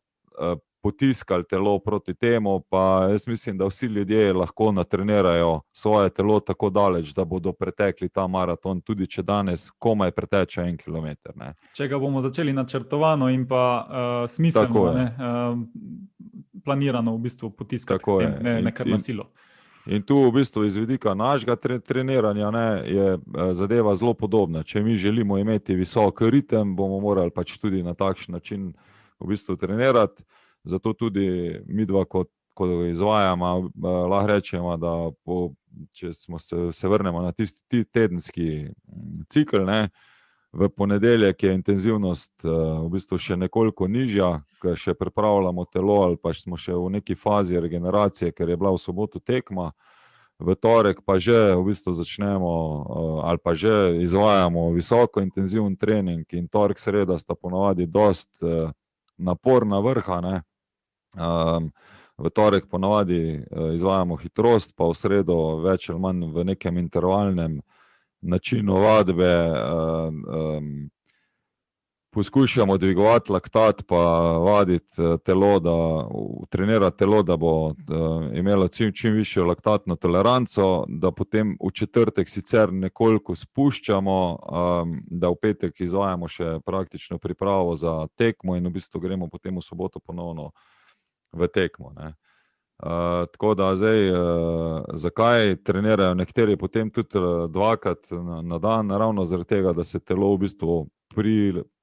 potiskali telo proti temu, pa jaz mislim, da vsi ljudje lahko natrenirajo svoje telo tako daleč, da bodo pretekli ta maraton, tudi če danes komaj pretečejo 1 kilometer, ne. Če ga bomo začeli načrtovano in pa smiselno, ne, planirano v bistvu potiskati, ne kar na silo. In tu v bistvu iz vidika našega treniranja, ne, je zadeva zelo podobna. Če mi želimo imeti visok ritem, bomo morali pač tudi na takšen način v bistvu trenirati. Zato tudi midva kot ko izvajamo, lahko rečemo, da če se vrnemo na tisti tedenski cikl, ne, v ponedeljek je intenzivnost v bistvu še nekoliko nižja, ker še pripravljamo telo ali pa smo še v neki fazi regeneracije, ker je bila v soboto tekma. V torek pa že v bistvu začnemo ali pa že izvajamo visoko intenziven trening in torek, sreda sta ponavadi dost naporna vrha, ne. V torek ponavadi izvajamo hitrost, pa v sredo več ali manj v nekem intervalnem načinu vadbe poskušamo dvigovati laktat, pa vaditi telo, trenirati telo, da bo imelo čim višjo laktatno toleranco, da potem v četrtek sicer nekoliko spuščamo, da v petek izvajamo še praktično pripravo za tekmo in v bistvu gremo potem v soboto ponovno v tekmo, ne. Tako da zdaj, zakaj trenirajo nekateri potem tudi dvakrat na dan, ravno zaradi tega, da se telo v bistvu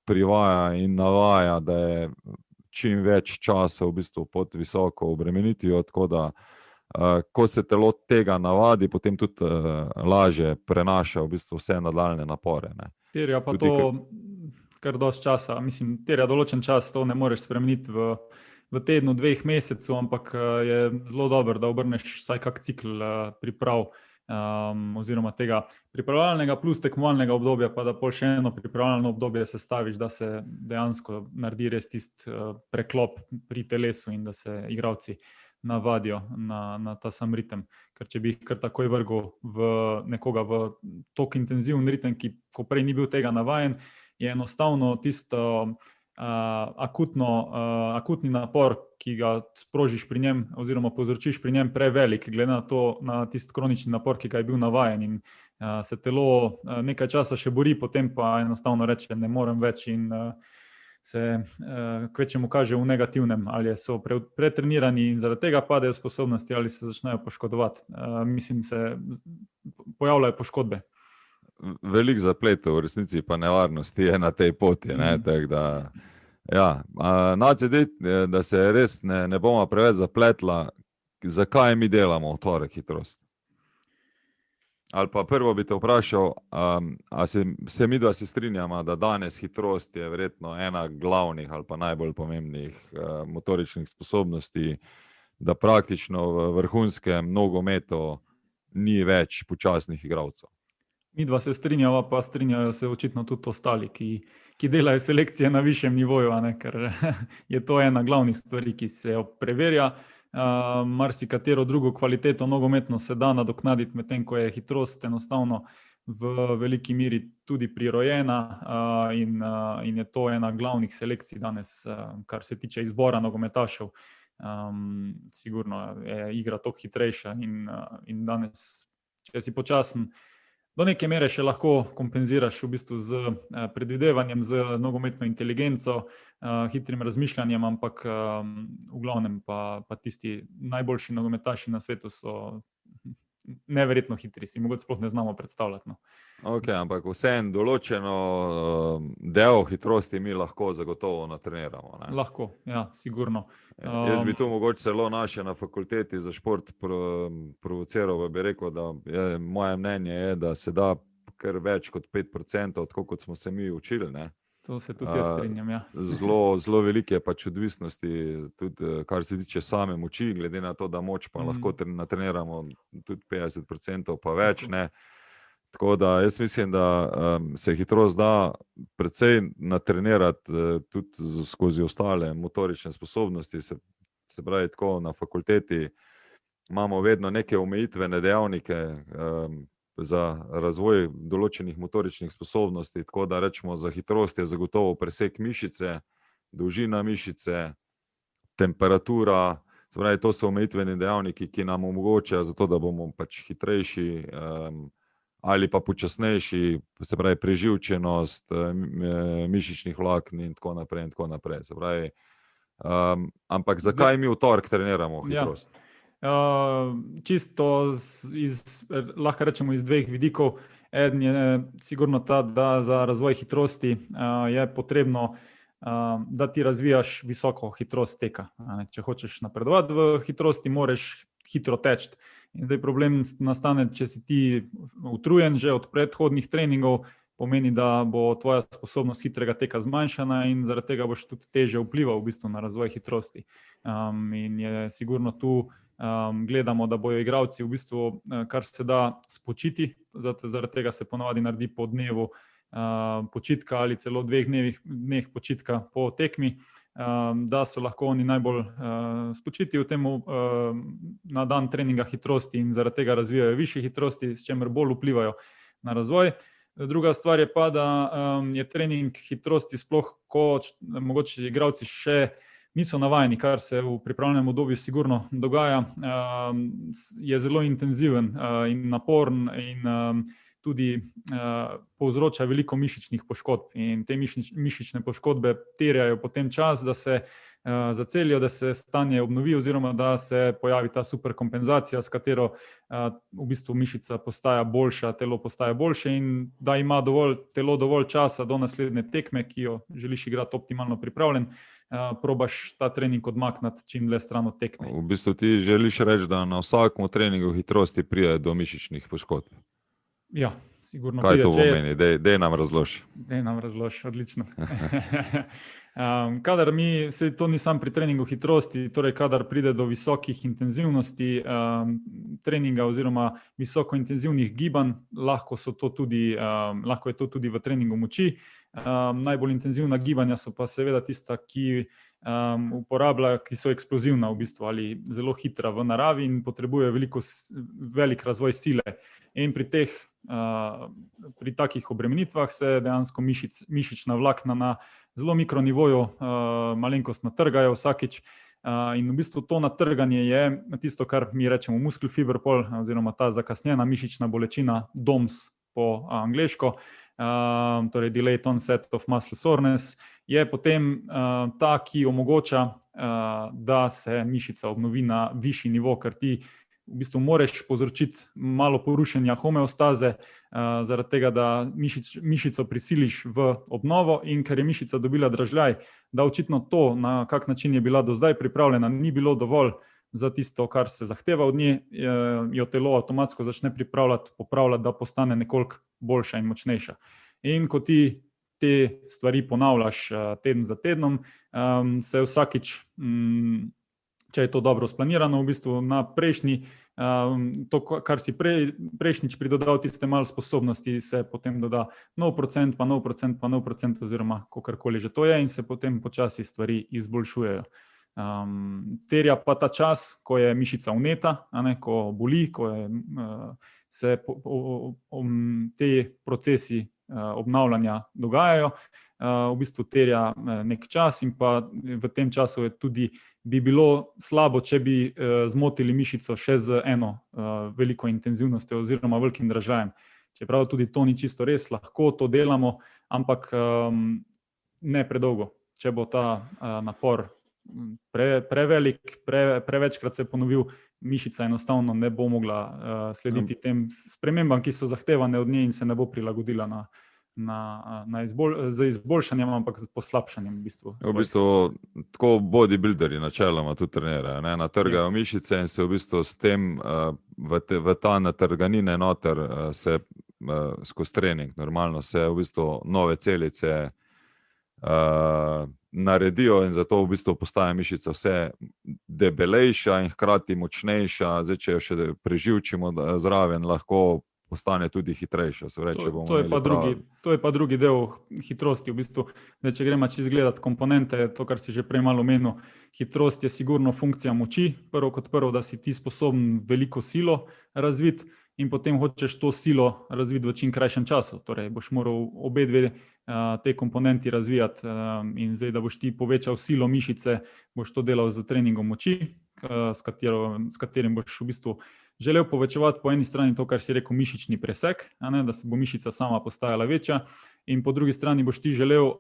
privaja in navaja, da je čim več časa v bistvu pod visoko obremenitvijo, tako da ko se telo tega navadi, potem tudi lažje prenaša v bistvu vse nadaljne napore, ne. Terja pa to kar dosti časa, mislim, terja določen čas, to ne moreš spremeniti v tednu, 2 mesecev, ampak je zelo dobro, da obrneš vsaj kak cikl priprav oziroma tega pripravljalnega plus tekmovalnega obdobja, pa da pol še eno pripravljalno obdobje sestaviš, da se dejansko naredi res tisti preklop pri telesu in da se igralci navadijo na ta sam ritem. Ker če bi jih kar takoj vrgel v nekoga v toliko intenziven ritem, ko prej ni bil tega navajen, je enostavno tisto akutni napor, ki ga sprožiš pri njem oziroma povzročiš pri njem prevelik, glede na tisti kronični napor, ki ga je bil navajen in se telo nekaj časa še bori, potem pa enostavno reče, ne morem več in se kvečemu kaže v negativnem, ali so pretrenirani in zaradi tega padejo sposobnosti ali se začnejo poškodovati. Mislim, se pojavljajo poškodbe. Veliko zapletov, v resnici pa nevarnosti je na tej poti, ne, tako da ja, da se res ne bomo preveč zapletla, zakaj mi delamo v torek hitrost? Ali pa prvo bi te vprašal, a se midva se strinjama, da danes hitrost je verjetno ena glavnih ali pa najbolj pomembnih motoričnih sposobnosti, da praktično v vrhunskem nogometu ni več počasnih igralcev. Midva se strinjava, pa strinjajo se očitno tudi ostali, ki delajo selekcije na višjem nivoju, ker je to ena glavnih stvari, ki se jo preverja. Marsikatero drugo kvaliteto nogometno se da nadoknaditi, medtem ko je hitrost enostavno v veliki meri tudi prirojena in je to ena glavnih selekcij danes, kar se tiče izbora nogometašev. Sigurno je igra toliko hitrejša in danes, če si počasen, do neke mere še lahko kompenziraš v bistvu z predvidevanjem, z nogometno inteligenco, hitrim razmišljanjem, ampak v glavnem pa tisti najboljši nogometaši na svetu so neverjetno hitri, si mogoče sploh ne znamo predstavljati. No. Ok, ampak vseeno določeno del hitrosti mi lahko zagotovo natreniramo. Ne? Lahko, ja, sigurno. Jaz bi tu mogoče celo naše na fakulteti za šport provociral, bi rekel, da moje mnenje je, da se da kar več kot 5%, tako kot smo se mi učili. Ne? To se tudi jaz strinjam, ja. Zelo velike pač odvisnosti, tudi kar se tiče same moči, glede na to, da moč pa lahko natreniramo tudi 50%, pa več. Ne. Tako da jaz mislim, da se hitrost da precej natrenirati tudi skozi ostale motorične sposobnosti. Se pravi, tako na fakulteti imamo vedno neke omejitvene dejavnike, za razvoj določenih motoričnih sposobnosti, tako da rečemo, za hitrost je zagotovo presek mišice, dolžina mišice, temperatura, se pravi, to so omejitveni dejavniki, ki nam omogočajo zato, da bomo pač hitrejši ali pa počasnejši, se pravi, preživčenost mišičnih vlaken in tako naprej in tako naprej. Se pravi, ampak zakaj mi v torek treniramo hitrost? Ja. Čisto lahko rečemo iz 2 vidikov. Eden je sigurno ta, da za razvoj hitrosti je potrebno da ti razvijaš visoko hitrost teka. Če hočeš napredovati v hitrosti, moraš hitro teči. In zdaj problem nastane, če si ti utrujen že od predhodnih treningov, pomeni, da bo tvoja sposobnost hitrega teka zmanjšana in zaradi tega boš tudi teže vplival v bistvu na razvoj hitrosti. In je sigurno tu gledamo, da bojo igralci v bistvu kar se da spočiti, zaradi tega se ponavadi naredi po dnevu počitka ali celo 2 dneh počitka po tekmi, da so lahko oni najbolj spočiti v tem na dan treninga hitrosti in zaradi tega razvijajo višje hitrosti, s čimer bolj vplivajo na razvoj. Druga stvar je pa, da je trening hitrosti sploh, ko mogoče igralci še niso navajeni, kar se v pripravljenem obdobju sigurno dogaja, je zelo intenziven in naporen in tudi povzroča veliko mišičnih poškodb. In te mišične poškodbe terjajo potem čas, da se zacelijo, da se stanje obnovi oziroma da se pojavi ta superkompenzacija, s katero v bistvu mišica postaja boljša, telo postaja boljše in da ima telo dovolj časa do naslednje tekme, ki jo želiš igrati optimalno pripravljen, probaš ta trening odmakniti čim dlje stran od tekme. V bistvu ti želiš reči, da na vsakem treningu hitrosti pride do mišičnih poškodb. Ja, sigurno. Kaj to pomeni? Dej nam razloži. Dej nam razloži, odlično. Kadar to ni samo pri treningu hitrosti, torej kadar pride do visokih intenzivnosti treninga oziroma visoko intenzivnih gibanj, lahko je to tudi v treningu moči. Najbolj intenzivna gibanja so pa seveda tista, ki so eksplozivna v bistvu ali zelo hitra v naravi in potrebujejo velik razvoj sile. In pri takih obremenitvah se dejansko mišična vlakna na zelo mikronivoju malenkost natrgajo vsakič. In v bistvu to natrganje je tisto, kar mi rečemo muscle fiber pol, oziroma ta zakasnjena mišična bolečina, DOMS po angleško, torej delayed onset of muscle soreness, je potem ta, ki omogoča, da se mišica obnovi na višji nivo, ker ti v bistvu moraš povzročiti malo porušenja homeostaze, zaradi tega, da mišico prisiliš v obnovo in ker je mišica dobila dražljaj, da očitno to, na kak način je bila do zdaj pripravljena, ni bilo dovolj za tisto, kar se zahteva od nje, jo telo avtomatsko začne popravljati, da postane nekoliko boljša in močnejša. In ko ti te stvari ponavljaš teden za tednom, se vsakič, če je to dobro splanirano, v bistvu na prejšnji, to, kar si prejšnjič pridodal, tiste malo sposobnosti, se potem doda nov procent, pa nov procent, pa nov procent, oziroma kakorkoli že to je, in se potem počasi stvari izboljšujejo. Terja pa ta čas, ko je mišica vneta, ko boli, ko se te procesi obnavljanja dogajajo, v bistvu terja nek čas in pa v tem času bi bilo slabo, če bi zmotili mišico še z eno veliko intenzivnostjo oziroma velikim dražljajem. Čeprav tudi to ni čisto res, lahko to delamo, ampak ne predolgo. Če bo ta napor prevelik, prevečkrat se ponovil, mišica enostavno ne bo mogla slediti tem spremembam, ki so zahtevane od nje in se ne bo prilagodila z izboljšanjem, ampak z poslabšanjem. V bistvu tako bodybuilderi načeloma tudi trenirajo, natrgajo mišice in se v bistvu s tem v ta natrganine noter se skozi trening normalno se v bistvu nove celice naredijo in zato v bistvu postaja mišica vse debelejša in hkrati močnejša. Zdaj, če jo še preživčimo zraven, lahko postane tudi hitrejša. To je pa drugi del hitrosti. V bistvu, če gremo čisto gledati komponente, to, kar si že prej malo omenil, hitrost je sigurno funkcija moči. Prvo kot prvo, da si ti sposoben veliko silo razviti in potem hočeš to silo razviti v čim krajšem času. Torej, boš moral obe dve te komponenti razvijati in zdaj, da boš ti povečal silo mišice, boš to delal z treningom moči, s katerim boš v bistvu želel povečevati po eni strani to, kar si rekel, mišični presek, da se bo mišica sama postajala večja, in po drugi strani boš ti želel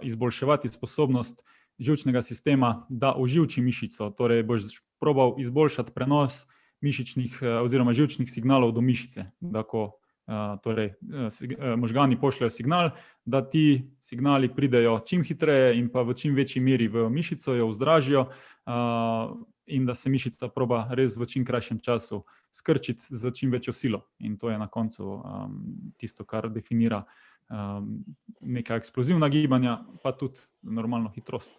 izboljševati sposobnost živčnega sistema, da oživči mišico. Torej boš probal izboljšati prenos mišičnih oziroma živčnih signalov do mišice, da ko torej možgani pošljajo signal, da ti signali pridejo čim hitreje in pa v čim večji meri v mišico, jo vzdražijo in da se mišica proba res v čim krajšem času skrčiti z čim večjo silo. In to je na koncu tisto, kar definira neka eksplozivna gibanja, pa tudi normalno hitrost.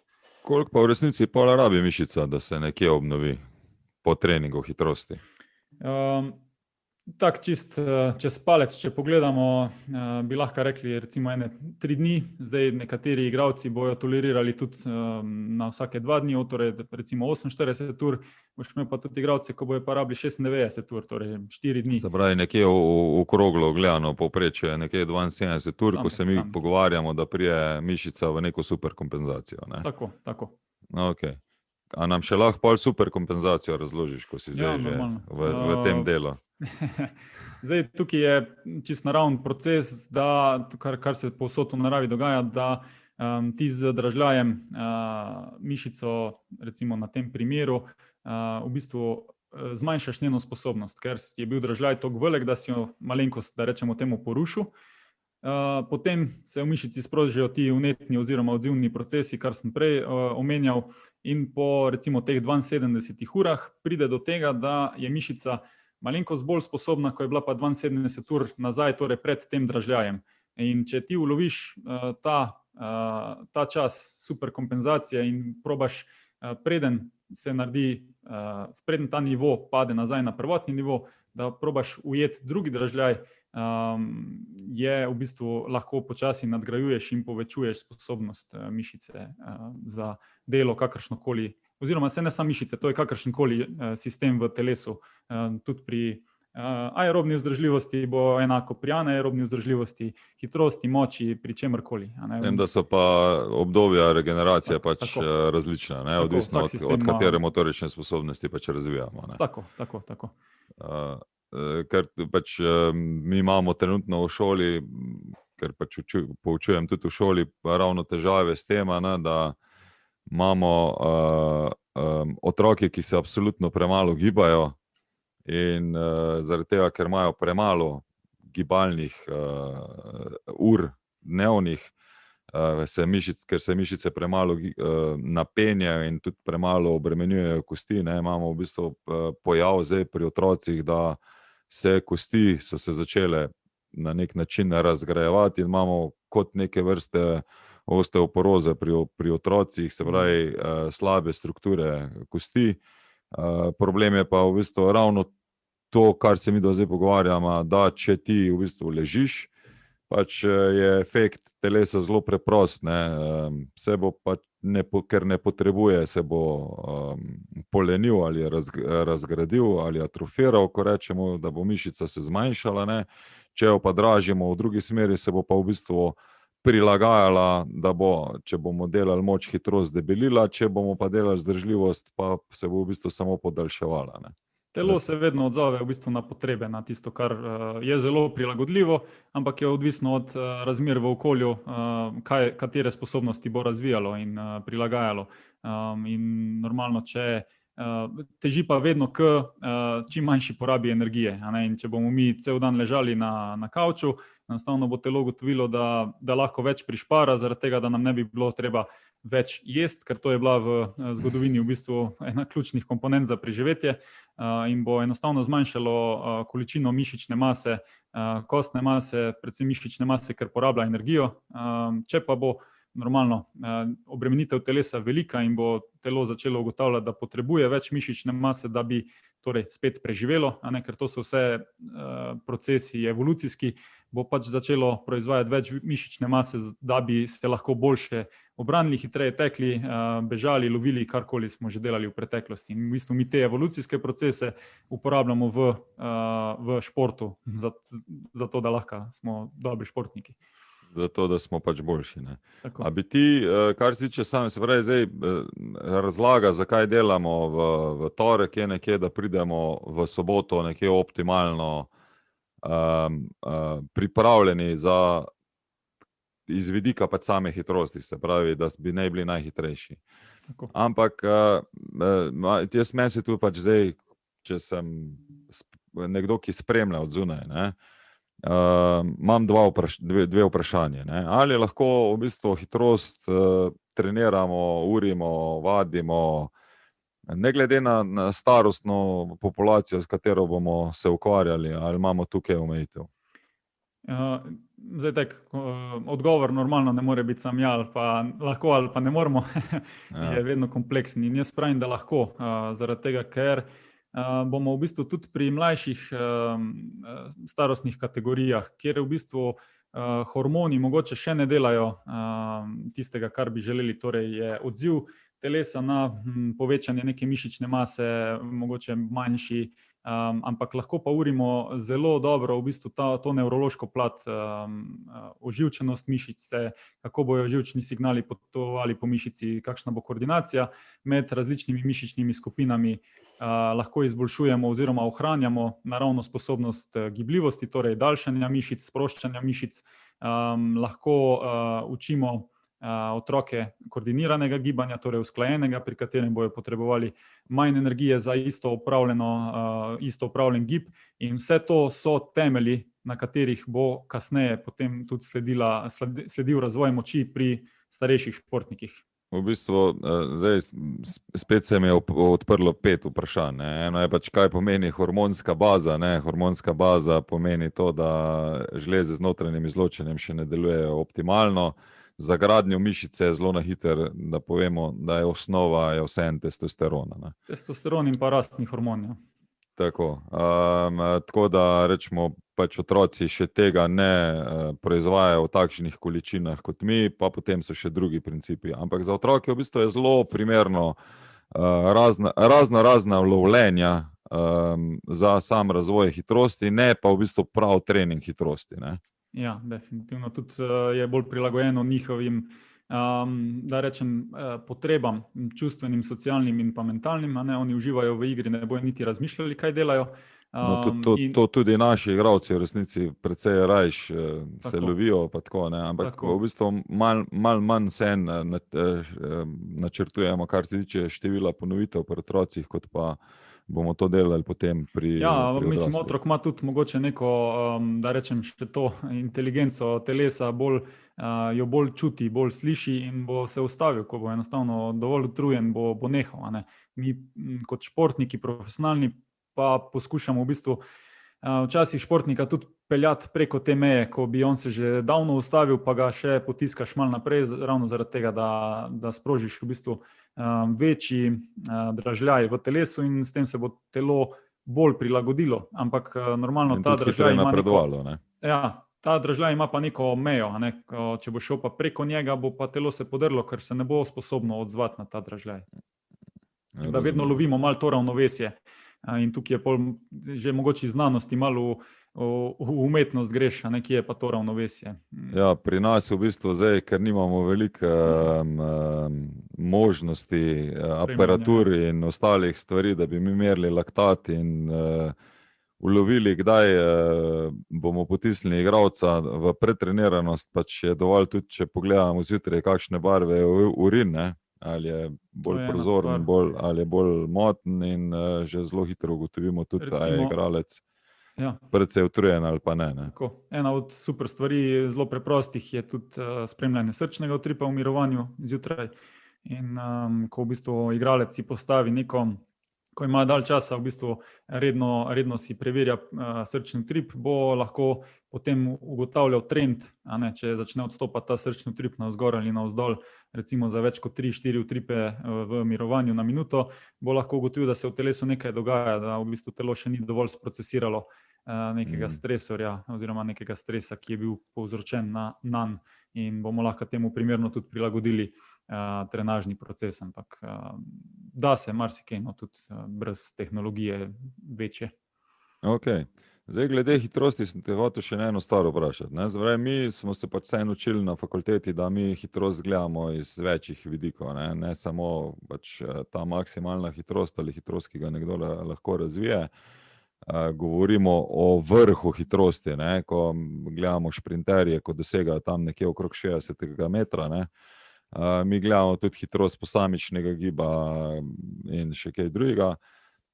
Koliko pa v resnici pola rabi mišica, da se nekje obnovi po treningu hitrosti? Tak čist čez palec, če pogledamo, bi lahko rekli recimo 3 dni. Zdaj nekateri igralci bojo tolerirali tudi na vsake 2 dni, torej recimo 48 ur, boš imel pa tudi igralce, ko bojo pa rabili 96 ur, torej 4 dni. Se pravi, nekje v kroglo gledano povprečje, nekje 72 ur, ko se mi pogovarjamo, da prije mišica v neko superkompenzacijo. Ne? Tako. Okay. A nam še lahko pol superkompenzacijo razložiš, ko si zdaj že v tem delu? Zdaj, tukaj je čist naraven proces, da, kar se povsod v naravi dogaja, da ti z dražljajem mišico, recimo na tem primeru, v bistvu zmanjšaš njeno sposobnost, ker je bil dražljaj toliko velik, da si jo malenkost, da rečemo temu, porušil. Potem se v mišici sprožijo ti vnetni oziroma odzivni procesi, kar sem prej omenjal, in po recimo teh 72 urah pride do tega, da je mišica malenkost bolj sposobna, ko je bila pa 72 ur nazaj, torej pred tem dražljajem. In če ti uloviš ta čas superkompenzacije in probaš preden se naredi, preden ta nivo pade nazaj na prvotni nivo, da probaš ujeti drugi dražljaj, je v bistvu lahko počasi nadgrajuješ in povečuješ sposobnost mišice za delo kakršnokoli, oziroma se ne samo mišice, to je kakršenkoli sistem v telesu. Tudi pri aerobni vzdržljivosti bo enako pri anaerobni vzdržljivosti, hitrosti, moči, pri čemerkoli. S tem, da so pa obdobja regeneracije pač različna, ne? Odvisno od katere motorične sposobnosti pač razvijamo. Ne? Tako. Ker pač mi imamo trenutno v šoli, ker pač poučujem tudi v šoli, ravno težave s tem, da imamo otroke, ki se absolutno premalo gibajo in zaradi tega, ker imajo premalo gibalnih ur dnevnih, ker se mišice premalo napenjajo in tudi premalo obremenjujejo kosti, ne, imamo v bistvu pojav zdaj pri otrocih, da kosti so se začele na nek način razgrajevati in imamo kot neke vrste osteoporoze pri otrocih, se pravi slabe strukture kosti. Problem je pa v bistvu ravno to, kar se mi zdaj pogovarjamo, da če ti v bistvu ležiš, pač je efekt telesa zelo preprost, ne. Se bo pač, ker ne potrebuje, se bo polenil ali razgradil ali atrofiral, ko rečemo, da bo mišica se zmanjšala, ne. Če jo pa dražimo v drugi smeri, se bo pa v bistvu prilagajala, da bo, če bomo delali moč, hitrost debelila, če bomo pa delali zdržljivost, pa se bo v bistvu samo podaljševala, ne. Telo se vedno odzove v bistvu na potrebe, na tisto, kar je zelo prilagodljivo, ampak je odvisno od razmer v okolju, katere sposobnosti bo razvijalo in prilagajalo. In normalno, če teži pa vedno k čim manjši porabi energije, ne? In če bomo mi cel dan ležali na kavču, enostavno bo telo ugotovilo, da lahko več prišpara, zaradi tega, da nam ne bi bilo treba več jesti, ker to je bila v zgodovini v bistvu ena ključnih komponent za preživetje, in bo enostavno zmanjšalo količino mišične mase, kostne mase, predvsem mišične mase, ker porablja energijo. Če pa bo normalno obremenitev telesa velika in bo telo začelo ugotavljati, da potrebuje več mišične mase, da bi torej spet preživelo, a ne, ker to so vse procesi evolucijski, bo pač začelo proizvajati več mišične mase, da bi se lahko boljše obranili, hitreje tekli, bežali, lovili, karkoli smo že delali v preteklosti. In v bistvu mi te evolucijske procese uporabljamo v športu, zato da lahko smo dobri športniki. Zato, da smo pač boljši, ne. A bi ti, kar se tiče se pravi zdaj razlaga, zakaj delamo v torek, je nekje, da pridemo v soboto nekje optimalno pripravljeni za iz vidika pač same hitrosti, se pravi, da bi naj bili najhitrejši. Tako. Ampak jaz meni se tu pač zdaj, če sem nekdo, ki spremlja od zunaj, ne, imam dve vprašanje. Ne? Ali lahko v bistvu hitrost treniramo, urimo, vadimo, ne glede na starostno populacijo, s katero bomo se ukvarjali, ali imamo tukaj omejitev? Zdaj, odgovor normalno ne more biti sam ja, ali pa lahko, ali pa ne moramo, je vedno kompleksen. In jaz pravim, da lahko, zaradi tega, ker bomo v bistvu tudi pri mlajših starostnih kategorijah, kjer v bistvu hormoni mogoče še ne delajo tistega, kar bi želeli, torej je odziv telesa na povečanje neke mišične mase, mogoče manjši, ampak lahko pa urimo zelo dobro v bistvu to nevrološko plat, oživčenost mišice, kako bojo živčni signali potovali po mišici, kakšna bo koordinacija med različnimi mišičnimi skupinami. Lahko izboljšujemo oziroma ohranjamo naravno sposobnost gibljivosti, torej daljšanja mišic, sproščanja mišic. Lahko učimo otroke koordiniranega gibanja, torej usklajenega, pri katerem bojo potrebovali manj energije za isto opravljen gib, in vse to so temelji, na katerih bo kasneje potem tudi sledil razvoj moči pri starejših športnikih. V bistvu, zdaj spet se mi je odprlo 5 vprašanj. Eno je pač, kaj pomeni hormonska baza. Hormonska baza pomeni to, da žleze z notranjim izločanjem še ne delujejo optimalno. Za gradnjo mišice je zelo na hiter, da povemo, da je osnova vseeno testosterona. Testosteron in pa rastni hormoni. Tako da rečemo, pač otroci še tega ne proizvajajo v takšnih količinah kot mi, pa potem so še drugi principi. Ampak za otroke v bistvu je zelo primerno razna lovljenja za sam razvoj hitrosti, ne pa v bistvu prav trening hitrosti. Ja, definitivno. Tudi je bolj prilagojeno njihovim, da rečem, potrebam, čustvenim, socialnim in pa mentalnim. Oni uživajo v igri, ne bojo niti razmišljali, kaj delajo. To tudi naši igralci v resnici precej rajš se lovijo, pa tako, ampak v bistvu malo manj vseeno načrtujemo, kar se tiče števila ponovitev pri otrocih, kot pa bomo to delali potem pri odraslih. Mislim, otrok ima tudi mogoče neko, da rečem, še to inteligenco telesa, jo bolj čuti, bolj sliši in bo se ustavil, ko bo enostavno dovolj utrujen, bo nehal. Mi kot športniki, profesionalni, pa poskušamo v bistvu včasih športnika tudi peljati preko te meje, ko bi on se že davno ustavil, pa ga še potiskaš malo naprej, ravno zaradi tega, da sprožiš v bistvu večji dražljaj v telesu in s tem se bo telo bolj prilagodilo. Ampak normalno ta dražljaj ima napredovalo. Ta dražljaj ima pa neko mejo. Če bo šel pa preko njega, bo pa telo se podrlo, ker se ne bo sposobno odzvati na ta dražljaj. Da vedno lovimo malo to ravnovesje. In tukaj je že mogoče znanosti malo v umetnost greš, kje je pa to ravnovesje. Ja, pri nas v bistvu zdaj, ker nimamo veliko možnosti, aparatur in ostalih stvari, da bi mi merili laktat in ulovili, kdaj bomo potisnili igralca v pretreniranost, pač je dovolj tudi, če pogledamo zjutraj, kakšne barve je urin, ali je bolj prozoren, ali je bolj moten, in že zelo hitro ugotovimo tudi, ali je igralec precej utrujen ali pa ne. Ena od super stvari, zelo preprostih, je tudi spremljanje srčnega utripa v mirovanju zjutraj. In ko v bistvu igralec si postavi neko, ko ima dalj časa, v bistvu redno si preverja srčni utrip, bo lahko potem ugotavljal trend, če začne odstopati ta srčni utrip navzgor ali navzdol, recimo za več kot 3-4 utripe v mirovanju na minuto, bo lahko ugotovil, da se v telesu nekaj dogaja, da v bistvu telo še ni dovolj sprocesiralo nekega stresorja oziroma nekega stresa, ki je bil povzročen nanj, in bomo lahko temu primerno tudi prilagodili trenažni proces, ampak da se marsikaj, tudi brez tehnologije večje. Zdaj, glede hitrosti sem te hotel še eno stvar vprašati. Mi smo se pač vseeno učili na fakulteti, da mi hitrost gledamo iz večjih vidikov, ne samo pač ta maksimalna hitrost ali hitrost, ki ga nekdo lahko razvije. Govorimo o vrhu hitrosti, ko gledamo šprinterje, ko dosegajo tam nekje okrog 60 metra, mi gledamo tudi hitrost posamičnega giba in še kaj drugega.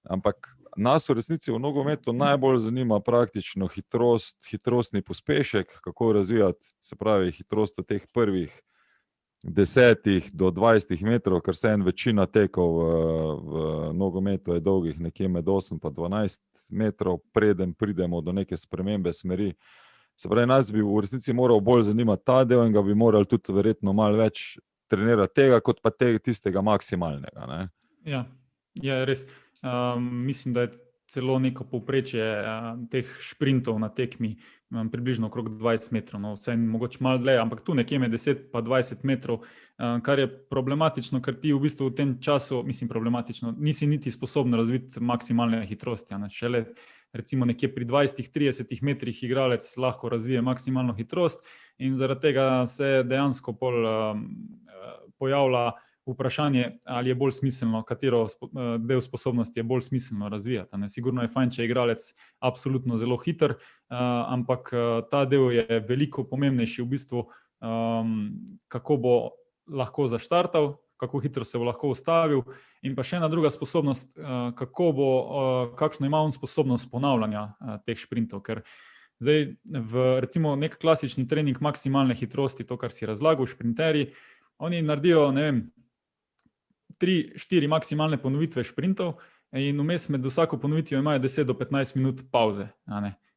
Ampak nas v resnici v nogometu najbolj zanima praktično hitrostni pospešek, kako razvijati, se pravi, hitrost v teh prvih 10 do 20 metrov, ker se večina tekov v nogometu je dolgih nekje med 8 pa 12 metrov, preden pridemo do neke spremembe smeri. Se pravi, nas bi v resnici moral bolj zanimati ta del in ga bi morali tudi verjetno malo več trenirati tega, kot pa tistega maksimalnega. Ne? Ja, je res. Mislim, da je celo neko povprečje teh šprintov na tekmi približno okrog 20 metrov, no, vse mogoče malo dlje, ampak tu nekje med 10 pa 20 metrov, kar je problematično, ker ti v bistvu v tem času, mislim problematično, nisi niti sposoben razviti maksimalne hitrosti. Šele recimo nekje pri 20-30 metrih igralec lahko razvije maksimalno hitrost in zaradi tega se dejansko pojavlja vprašanje, ali je bolj smiselno, katero del sposobnosti je bolj smiselno razvijati. Sigurno je fajn, če je igralec absolutno zelo hiter, ampak ta del je veliko pomembnejši v bistvu, kako bo lahko zaštartal, kako hitro se bo lahko ustavil in pa še ena druga sposobnost, kakšno ima on sposobnost ponavljanja teh šprintov, ker zdaj recimo nek klasični trening maksimalne hitrosti, to, kar si razlagal, šprinterji, oni naredijo, ne vem, 3-4 maksimalne ponovitve šprintov in vmes med vsako ponovitvijo imajo 10 do 15 minut pauze,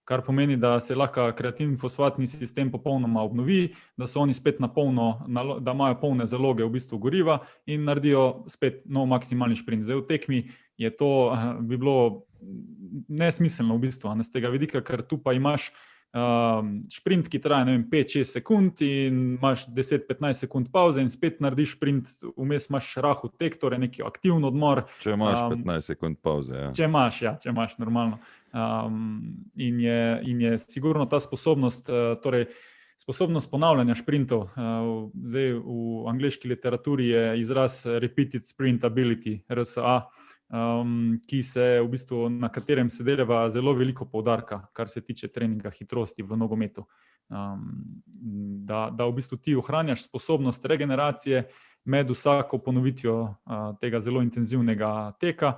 kar pomeni, da se lahko kreativni fosfatni sistem popolnoma obnovi, da so oni spet da imajo polne zaloge v bistvu goriva in naredijo spet nov maksimalni šprint. Zdaj v tekmi je to bi bilo nesmiselno v bistvu, z tega vidika, ker tu pa imaš šprint, ki traja 5-6 sekund in imaš 10-15 sekund pauze in spet narediš šprint, vmes imaš rahel tek, torej neki aktivni odmor. Če imaš 15 sekund pauze. Ja. Če imaš normalno. In je sigurno ta sposobnost, torej sposobnost ponavljanja šprintov. Zdaj v angleški literaturi je izraz repeated sprint ability, RSA, na katerem se delava zelo veliko poudarka, kar se tiče treninga hitrosti v nogometu. Da v bistvu ti ohranjaš sposobnost regeneracije med vsako ponovitvijo tega zelo intenzivnega teka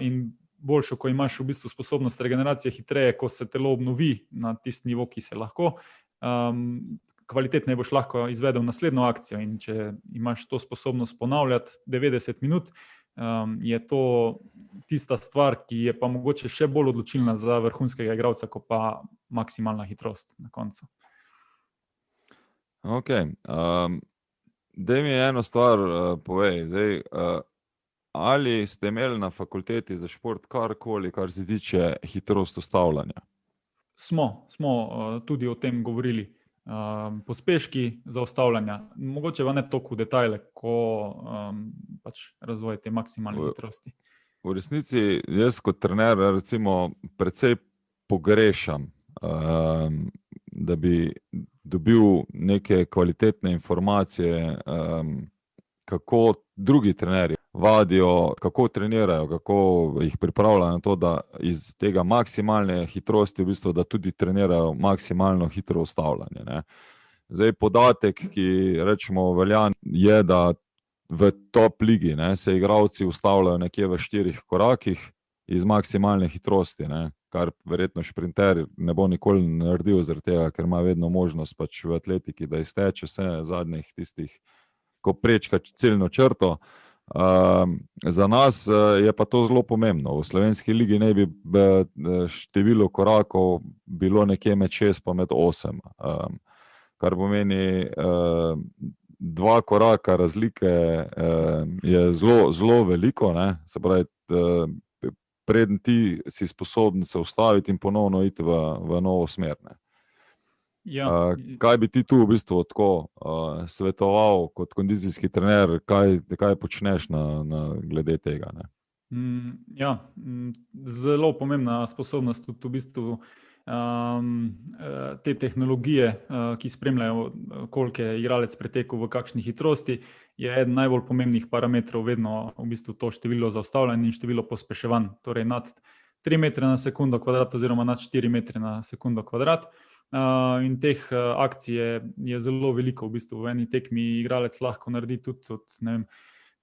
in boljšo, ko imaš v bistvu sposobnost regeneracije hitreje, ko se telo obnovi na tisti nivo, ki se lahko, kvalitetneje boš lahko izvedel naslednjo akcijo in če imaš to sposobnost ponavljati 90 minut, je to tista stvar, ki je pa mogoče še bolj odločilna za vrhunskega igralca, kot pa maksimalna hitrost na koncu. Ok. Daj mi eno stvar povej. Zdaj, ali ste imeli na fakulteti za šport karkoli, kar se tiče hitrost ustavljanja? Smo tudi o tem govorili. Pospeški zaustavljanja, mogoče pa ne toliko v detajle, ko razvoj te maksimalne hitrosti. V resnici jaz kot trener recimo precej pogrešam, da bi dobil neke kvalitetne informacije, kako drugi trenerji vadijo, kako trenirajo, kako jih pripravljajo na to, da iz tega maksimalne hitrosti v bistvu, da tudi trenirajo maksimalno hitro ustavljanje. Ne. Zdaj podatek, ki rečemo veljan, je, da v top ligi se igralci ustavljajo nekje v 4 korakih iz maksimalne hitrosti, ne, kar verjetno šprinter ne bo nikoli naredil, zaradi tega, ker ima vedno možnost v atletiki, da izteče vse zadnjih tistih, ko prečka ciljno črto. Za nas je pa to zelo pomembno. V slovenski ligi naj bi število korakov bilo nekje med 6 pa med 8, kar pomeni 2 koraka razlike je zelo veliko, ne? Se pravi, preden ti si sposoben se ustaviti in ponovno iti v novo smer. Ne? Ja. Kaj bi ti tu v bistvu tako svetoval kot kondicijski trener, kaj počneš glede tega? Ne? Ja, zelo pomembna sposobnost tudi v bistvu te tehnologije, ki spremljajo, koliko je igralec pretekel v kakšni hitrosti, je eden najbolj pomembnih parametrov vedno v bistvu to število zaustavljanj in število pospeševanj, torej nad 3 metre na sekundo kvadrat oziroma nad 4 metre na sekundo kvadrat. In teh akcij je zelo veliko v bistvu. V eni tekmi igralec lahko naredi tudi od 3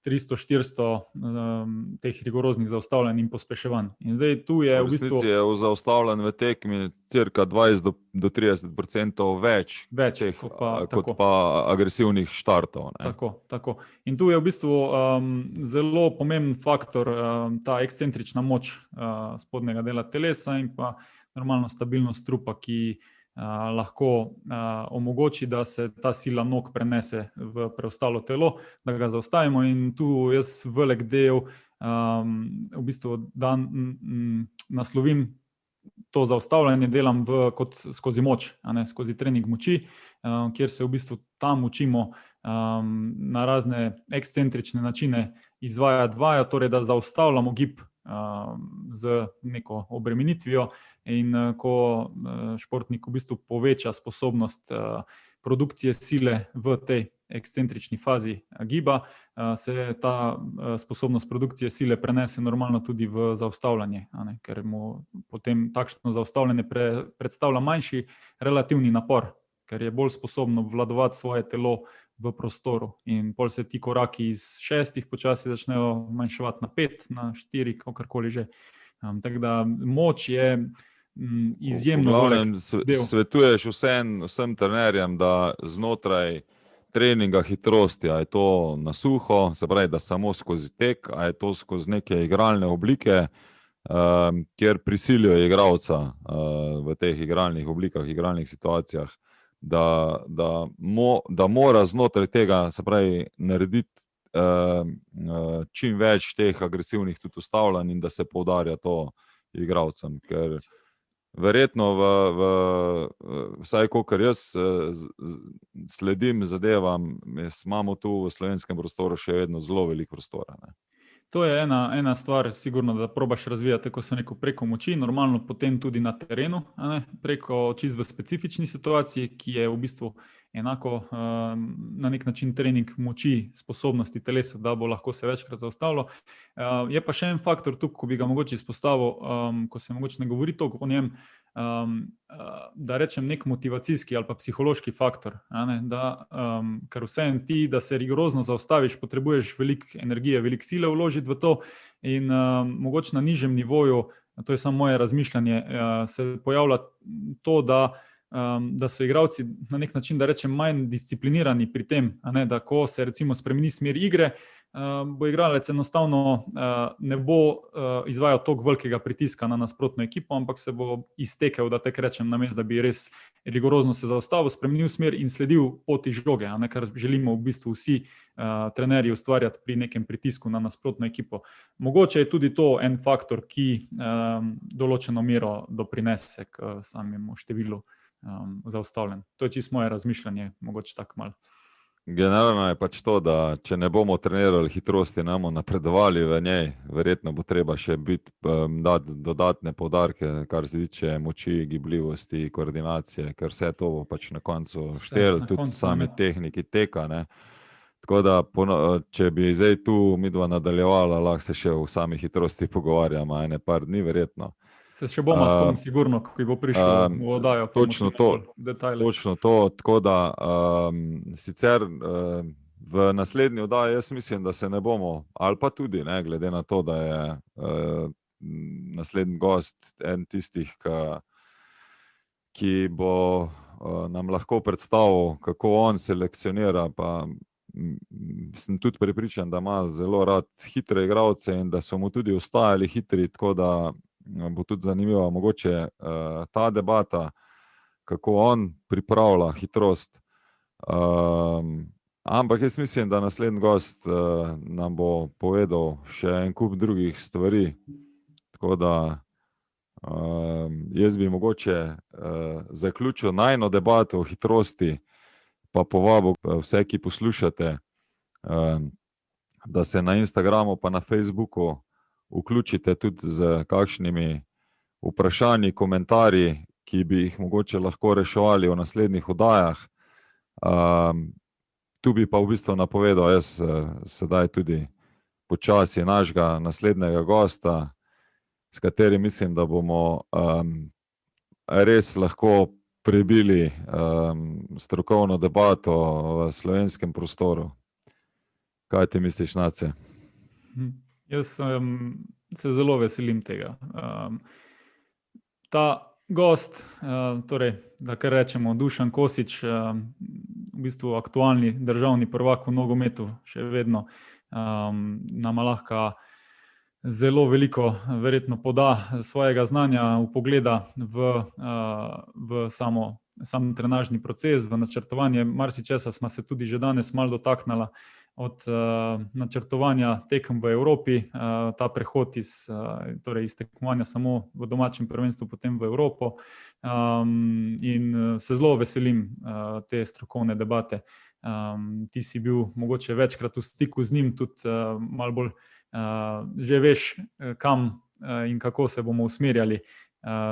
300-400 teh rigoroznih zaustavljanj in pospeševanj. In zdaj tu je V resnici je v zaustavljanju v tekmi cirka 20-30% več teh, kot pa agresivnih štartov. Tako. In tu je v bistvu zelo pomemben faktor ta ekscentrična moč spodnjega dela telesa in pa normalno stabilnost trupa, ki lahko omogoči, da se ta sila nog prenese v preostalo telo, da ga zaustavimo. In tu jaz velik del v bistvu naslovim to zaustavljanje delam kot skozi moč, skozi trening moči, kjer se v bistvu tam učimo na razne ekscentrične načine izvajati vajo, torej da zaustavljamo gib z neko obremenitvijo, in ko športnik v bistvu poveča sposobnost produkcije sile v tej ekscentrični fazi giba, se ta sposobnost produkcije sile prenese normalno tudi v zaustavljanje, ker mu potem takšno zaustavljanje predstavlja manjši relativni napor, ker je bolj sposobno obvladovati svoje telo v prostoru. In pol se ti koraki iz 6 počasi začnejo manjševati na 5, na 4, kakorkoli že. Tako da moč je izjemno velik del. Svetuješ vsem trenerjem, da znotraj treninga hitrosti, a je to na suho, se pravi, da samo skozi tek, a je to skozi neke igralne oblike, kjer prisilijo igralca v teh igralnih oblikah, igralnih situacijah, da mora znotraj tega, se pravi, narediti čim več teh agresivnih tudi ustavljanj in da se poudarja to igralcem, ker verjetno vsaj kolikor jaz sledim zadevam, imamo tu v slovenskem prostoru še vedno zelo veliko prostora. To je ena stvar, sigurno, da probaš razvijati, ko sem rekel, preko moči, normalno potem tudi na terenu, preko čisto v specifični situaciji, ki je v bistvu enako na nek način trening moči, sposobnosti telesa, da bo lahko se večkrat zaustavilo. Je pa še en faktor tukaj, ko bi ga mogoče izpostavil, ko se mogoče ne govori toliko o njem, da rečem nek motivacijski ali pa psihološki faktor, ker vseeno ti, da se rigorozno zaustaviš, potrebuješ veliko energije, veliko sile vložiti v to, in mogoče na nižjem nivoju, to je samo moje razmišljanje, se pojavlja to, da so igralci na nek način, da rečem, manj disciplinirani pri tem, da ko se recimo spremeni smer igre, bo igralec enostavno ne bo izvajal toliko velikega pritiska na nasprotno ekipo, ampak se bo iztekel, da tako rečem, namesto da bi res rigorozno se zaustavil, spremenil smer in sledil poti žoge, kar želimo v bistvu vsi trenerji ustvarjati pri nekem pritisku na nasprotno ekipo. Mogoče je tudi to en faktor, ki določeno mero doprinese k samemu številu zaustavljen. To je čisto moje razmišljanje, mogoče tako malo. Generalno je pač to, da če ne bomo trenirali hitrosti, ne bomo napredovali v njej, verjetno bo treba še dati dodatne poudarke, kar se tiče moči, gibljivosti, koordinacije, ker vse to bo pač na koncu štelo, tudi same tehniki teka. Tako da, če bi zdaj tu midva nadaljevala, lahko se še v sami hitrosti pogovarjamo, ene par dni verjetno. Se še bomo s kom sigurno, ko bo prišlo v oddajo. Točno to, tako da sicer v naslednji oddaji jaz mislim, da se ne bomo, ali pa tudi, glede na to, da je naslednji gost en tistih, ki bo nam lahko predstavil, kako on selekcionira, pa sem tudi prepričan, da ima zelo rad hitre igralce in da so mu tudi ostajali hitri, tako da bo tudi zanimiva mogoče ta debata, kako on pripravlja hitrost. Ampak jaz mislim, da naslednji gost nam bo povedal še en kup drugih stvari. Tako da jaz bi mogoče zaključil najino debato o hitrosti, pa povabil vse, ki poslušate, da se na Instagramu pa na Facebooku vključite tudi z kakšnimi vprašanji, komentarji, ki bi jih mogoče lahko reševali v naslednjih oddajah. Tu bi pa v bistvu napovedal jaz sedaj tudi počasi našega naslednjega gosta, s katerim mislim, da bomo res lahko prebili strokovno debato v slovenskem prostoru. Kaj ti misliš, Nace? Jaz se zelo veselim tega. Ta gost, torej, da kar rečemo, Dušan Kosič, v bistvu aktualni državni prvak v nogometu, še vedno nama lahko zelo veliko verjetno poda svojega znanja, vpogleda v sam trenažni proces, v načrtovanje. Marsičesa smo se tudi že danes malo dotaknila, od načrtovanja tekem v Evropi, ta prehod iz tekmovanja samo v domačem prvenstvu, potem v Evropo. In se zelo veselim te strokovne debate. Ti si bil mogoče večkrat v stiku z njim, tudi malo bolj že veš, kam in kako se bomo usmerjali.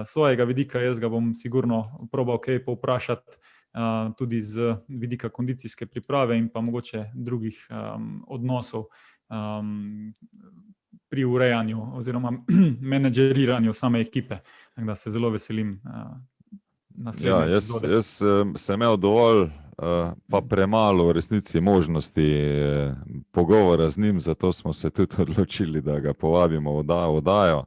Svojega vidika, jaz ga bom sigurno probal kaj povprašati, tudi z vidika kondicijske priprave in pa mogoče drugih odnosov pri urejanju oziroma menedžeriranju same ekipe. Tako da se zelo veselim naslednje epizode. Jaz sem imel dovolj, pa premalo v resnici možnosti pogovora z njim, zato smo se tudi odločili, da ga povabimo v oddajo.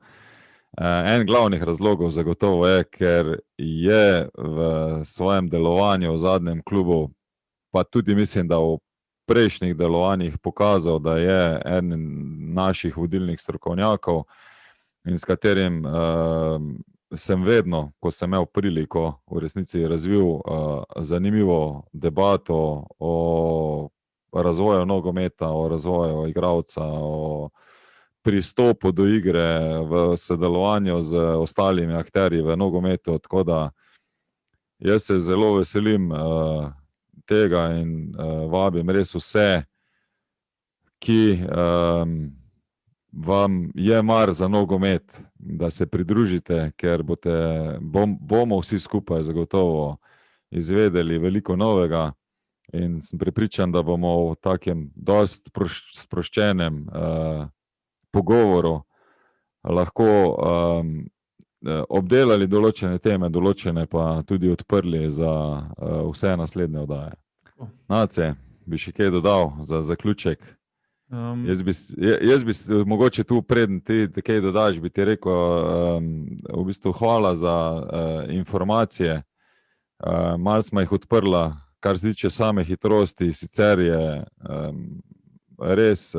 En glavnih razlogov zagotovo je, ker je v svojem delovanju v zadnjem klubu, pa tudi mislim, da v prejšnjih delovanjih pokazal, da je eden naših vodilnih strokovnjakov in s katerim sem vedno, ko sem imel priliko, v resnici razvil zanimivo debato o razvoju nogometa, o razvoju igralca, o pristopu do igre v sodelovanju z ostalimi akterji v nogometu. Tako da jaz se zelo veselim tega in vabim res vse, ki vam je mar za nogomet, da se pridružite, ker bomo vsi skupaj zagotovo izvedeli veliko novega in sem prepričan, da bomo v takem dost sproščenem pogovoru lahko obdelali določene teme, določene pa tudi odprli za vse naslednje oddaje. Nace, bi še kaj dodal za zaključek? Jaz bi mogoče tu preden ti kaj dodaš, bi ti rekel v bistvu hvala za informacije. Malo smo jih odprla, kar se tiče same hitrosti, sicer je res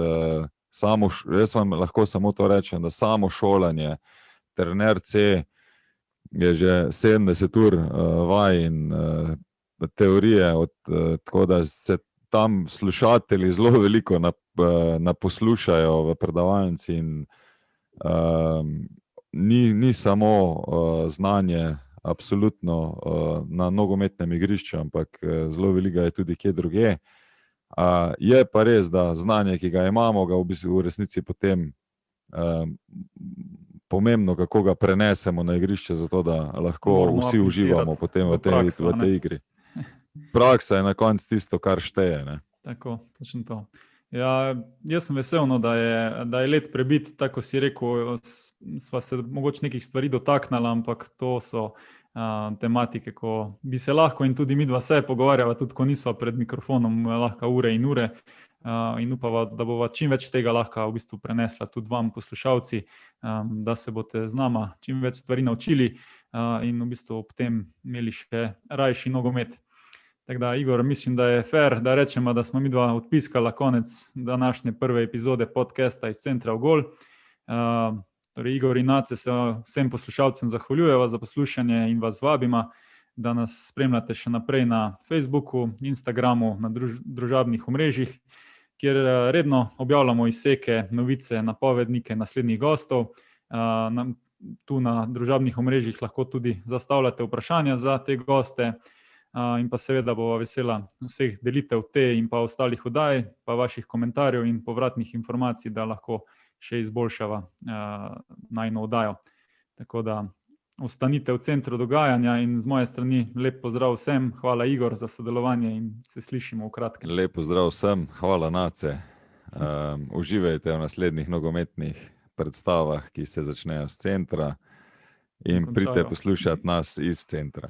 jaz vam lahko samo to rečem, da samo šolanje, trener C je že 70 ur vaj in teorije, tako da se tam slušatelji zelo veliko naposlušajo v predavalnici in ni samo znanje absolutno na nogometnem igrišču, ampak zelo veliko je tudi kje druge. Je pa res, da znanje, ki ga imamo, ga v resnici potem pomembno, kako ga prenesemo na igrišče, zato da lahko vsi uživamo potem v tej igri. Praksa je na koncu tisto, kar šteje. Ne? Tako, točno to. Ja, jaz sem vesel, da je let prebit, tako si rekel, sva se mogoče nekih stvari dotaknila, ampak to so tematike, ko bi se lahko in tudi midva se pogovarjava, tudi ko nisva pred mikrofonom, lahko ure in ure, in upava, da bova čim več tega lahko v bistvu prenesla tudi vam, poslušalci, da se boste z nama čim več stvari naučili in v bistvu ob tem imeli še rajši nogomet. Tako da, Igor, mislim, da je fair, da rečemo, da smo midva odpiskala konec današnje prve epizode podcasta iz Centra v Gol. Torej, Igor in Nace se vsem poslušalcem zahvaljujeva za poslušanje in vas vabima, da nas spremljate še naprej na Facebooku, Instagramu, na družabnih omrežjih, kjer redno objavljamo izseke, novice, napovednike naslednjih gostov. Tu na družabnih omrežjih lahko tudi zastavljate vprašanja za te goste. In pa seveda bova vesela vseh delitev te in pa ostalih oddaj, pa vaših komentarjev in povratnih informacij, da lahko še izboljšava najino oddajo. Tako da ostanite v centru dogajanja in z moje strani lep pozdrav vsem. Hvala, Igor, za sodelovanje in se slišimo v kratkem. Lep pozdrav vsem, hvala Nace. Uživajte v naslednjih nogometnih predstavah, ki se začnejo z centra in pridite poslušati nas iz centra.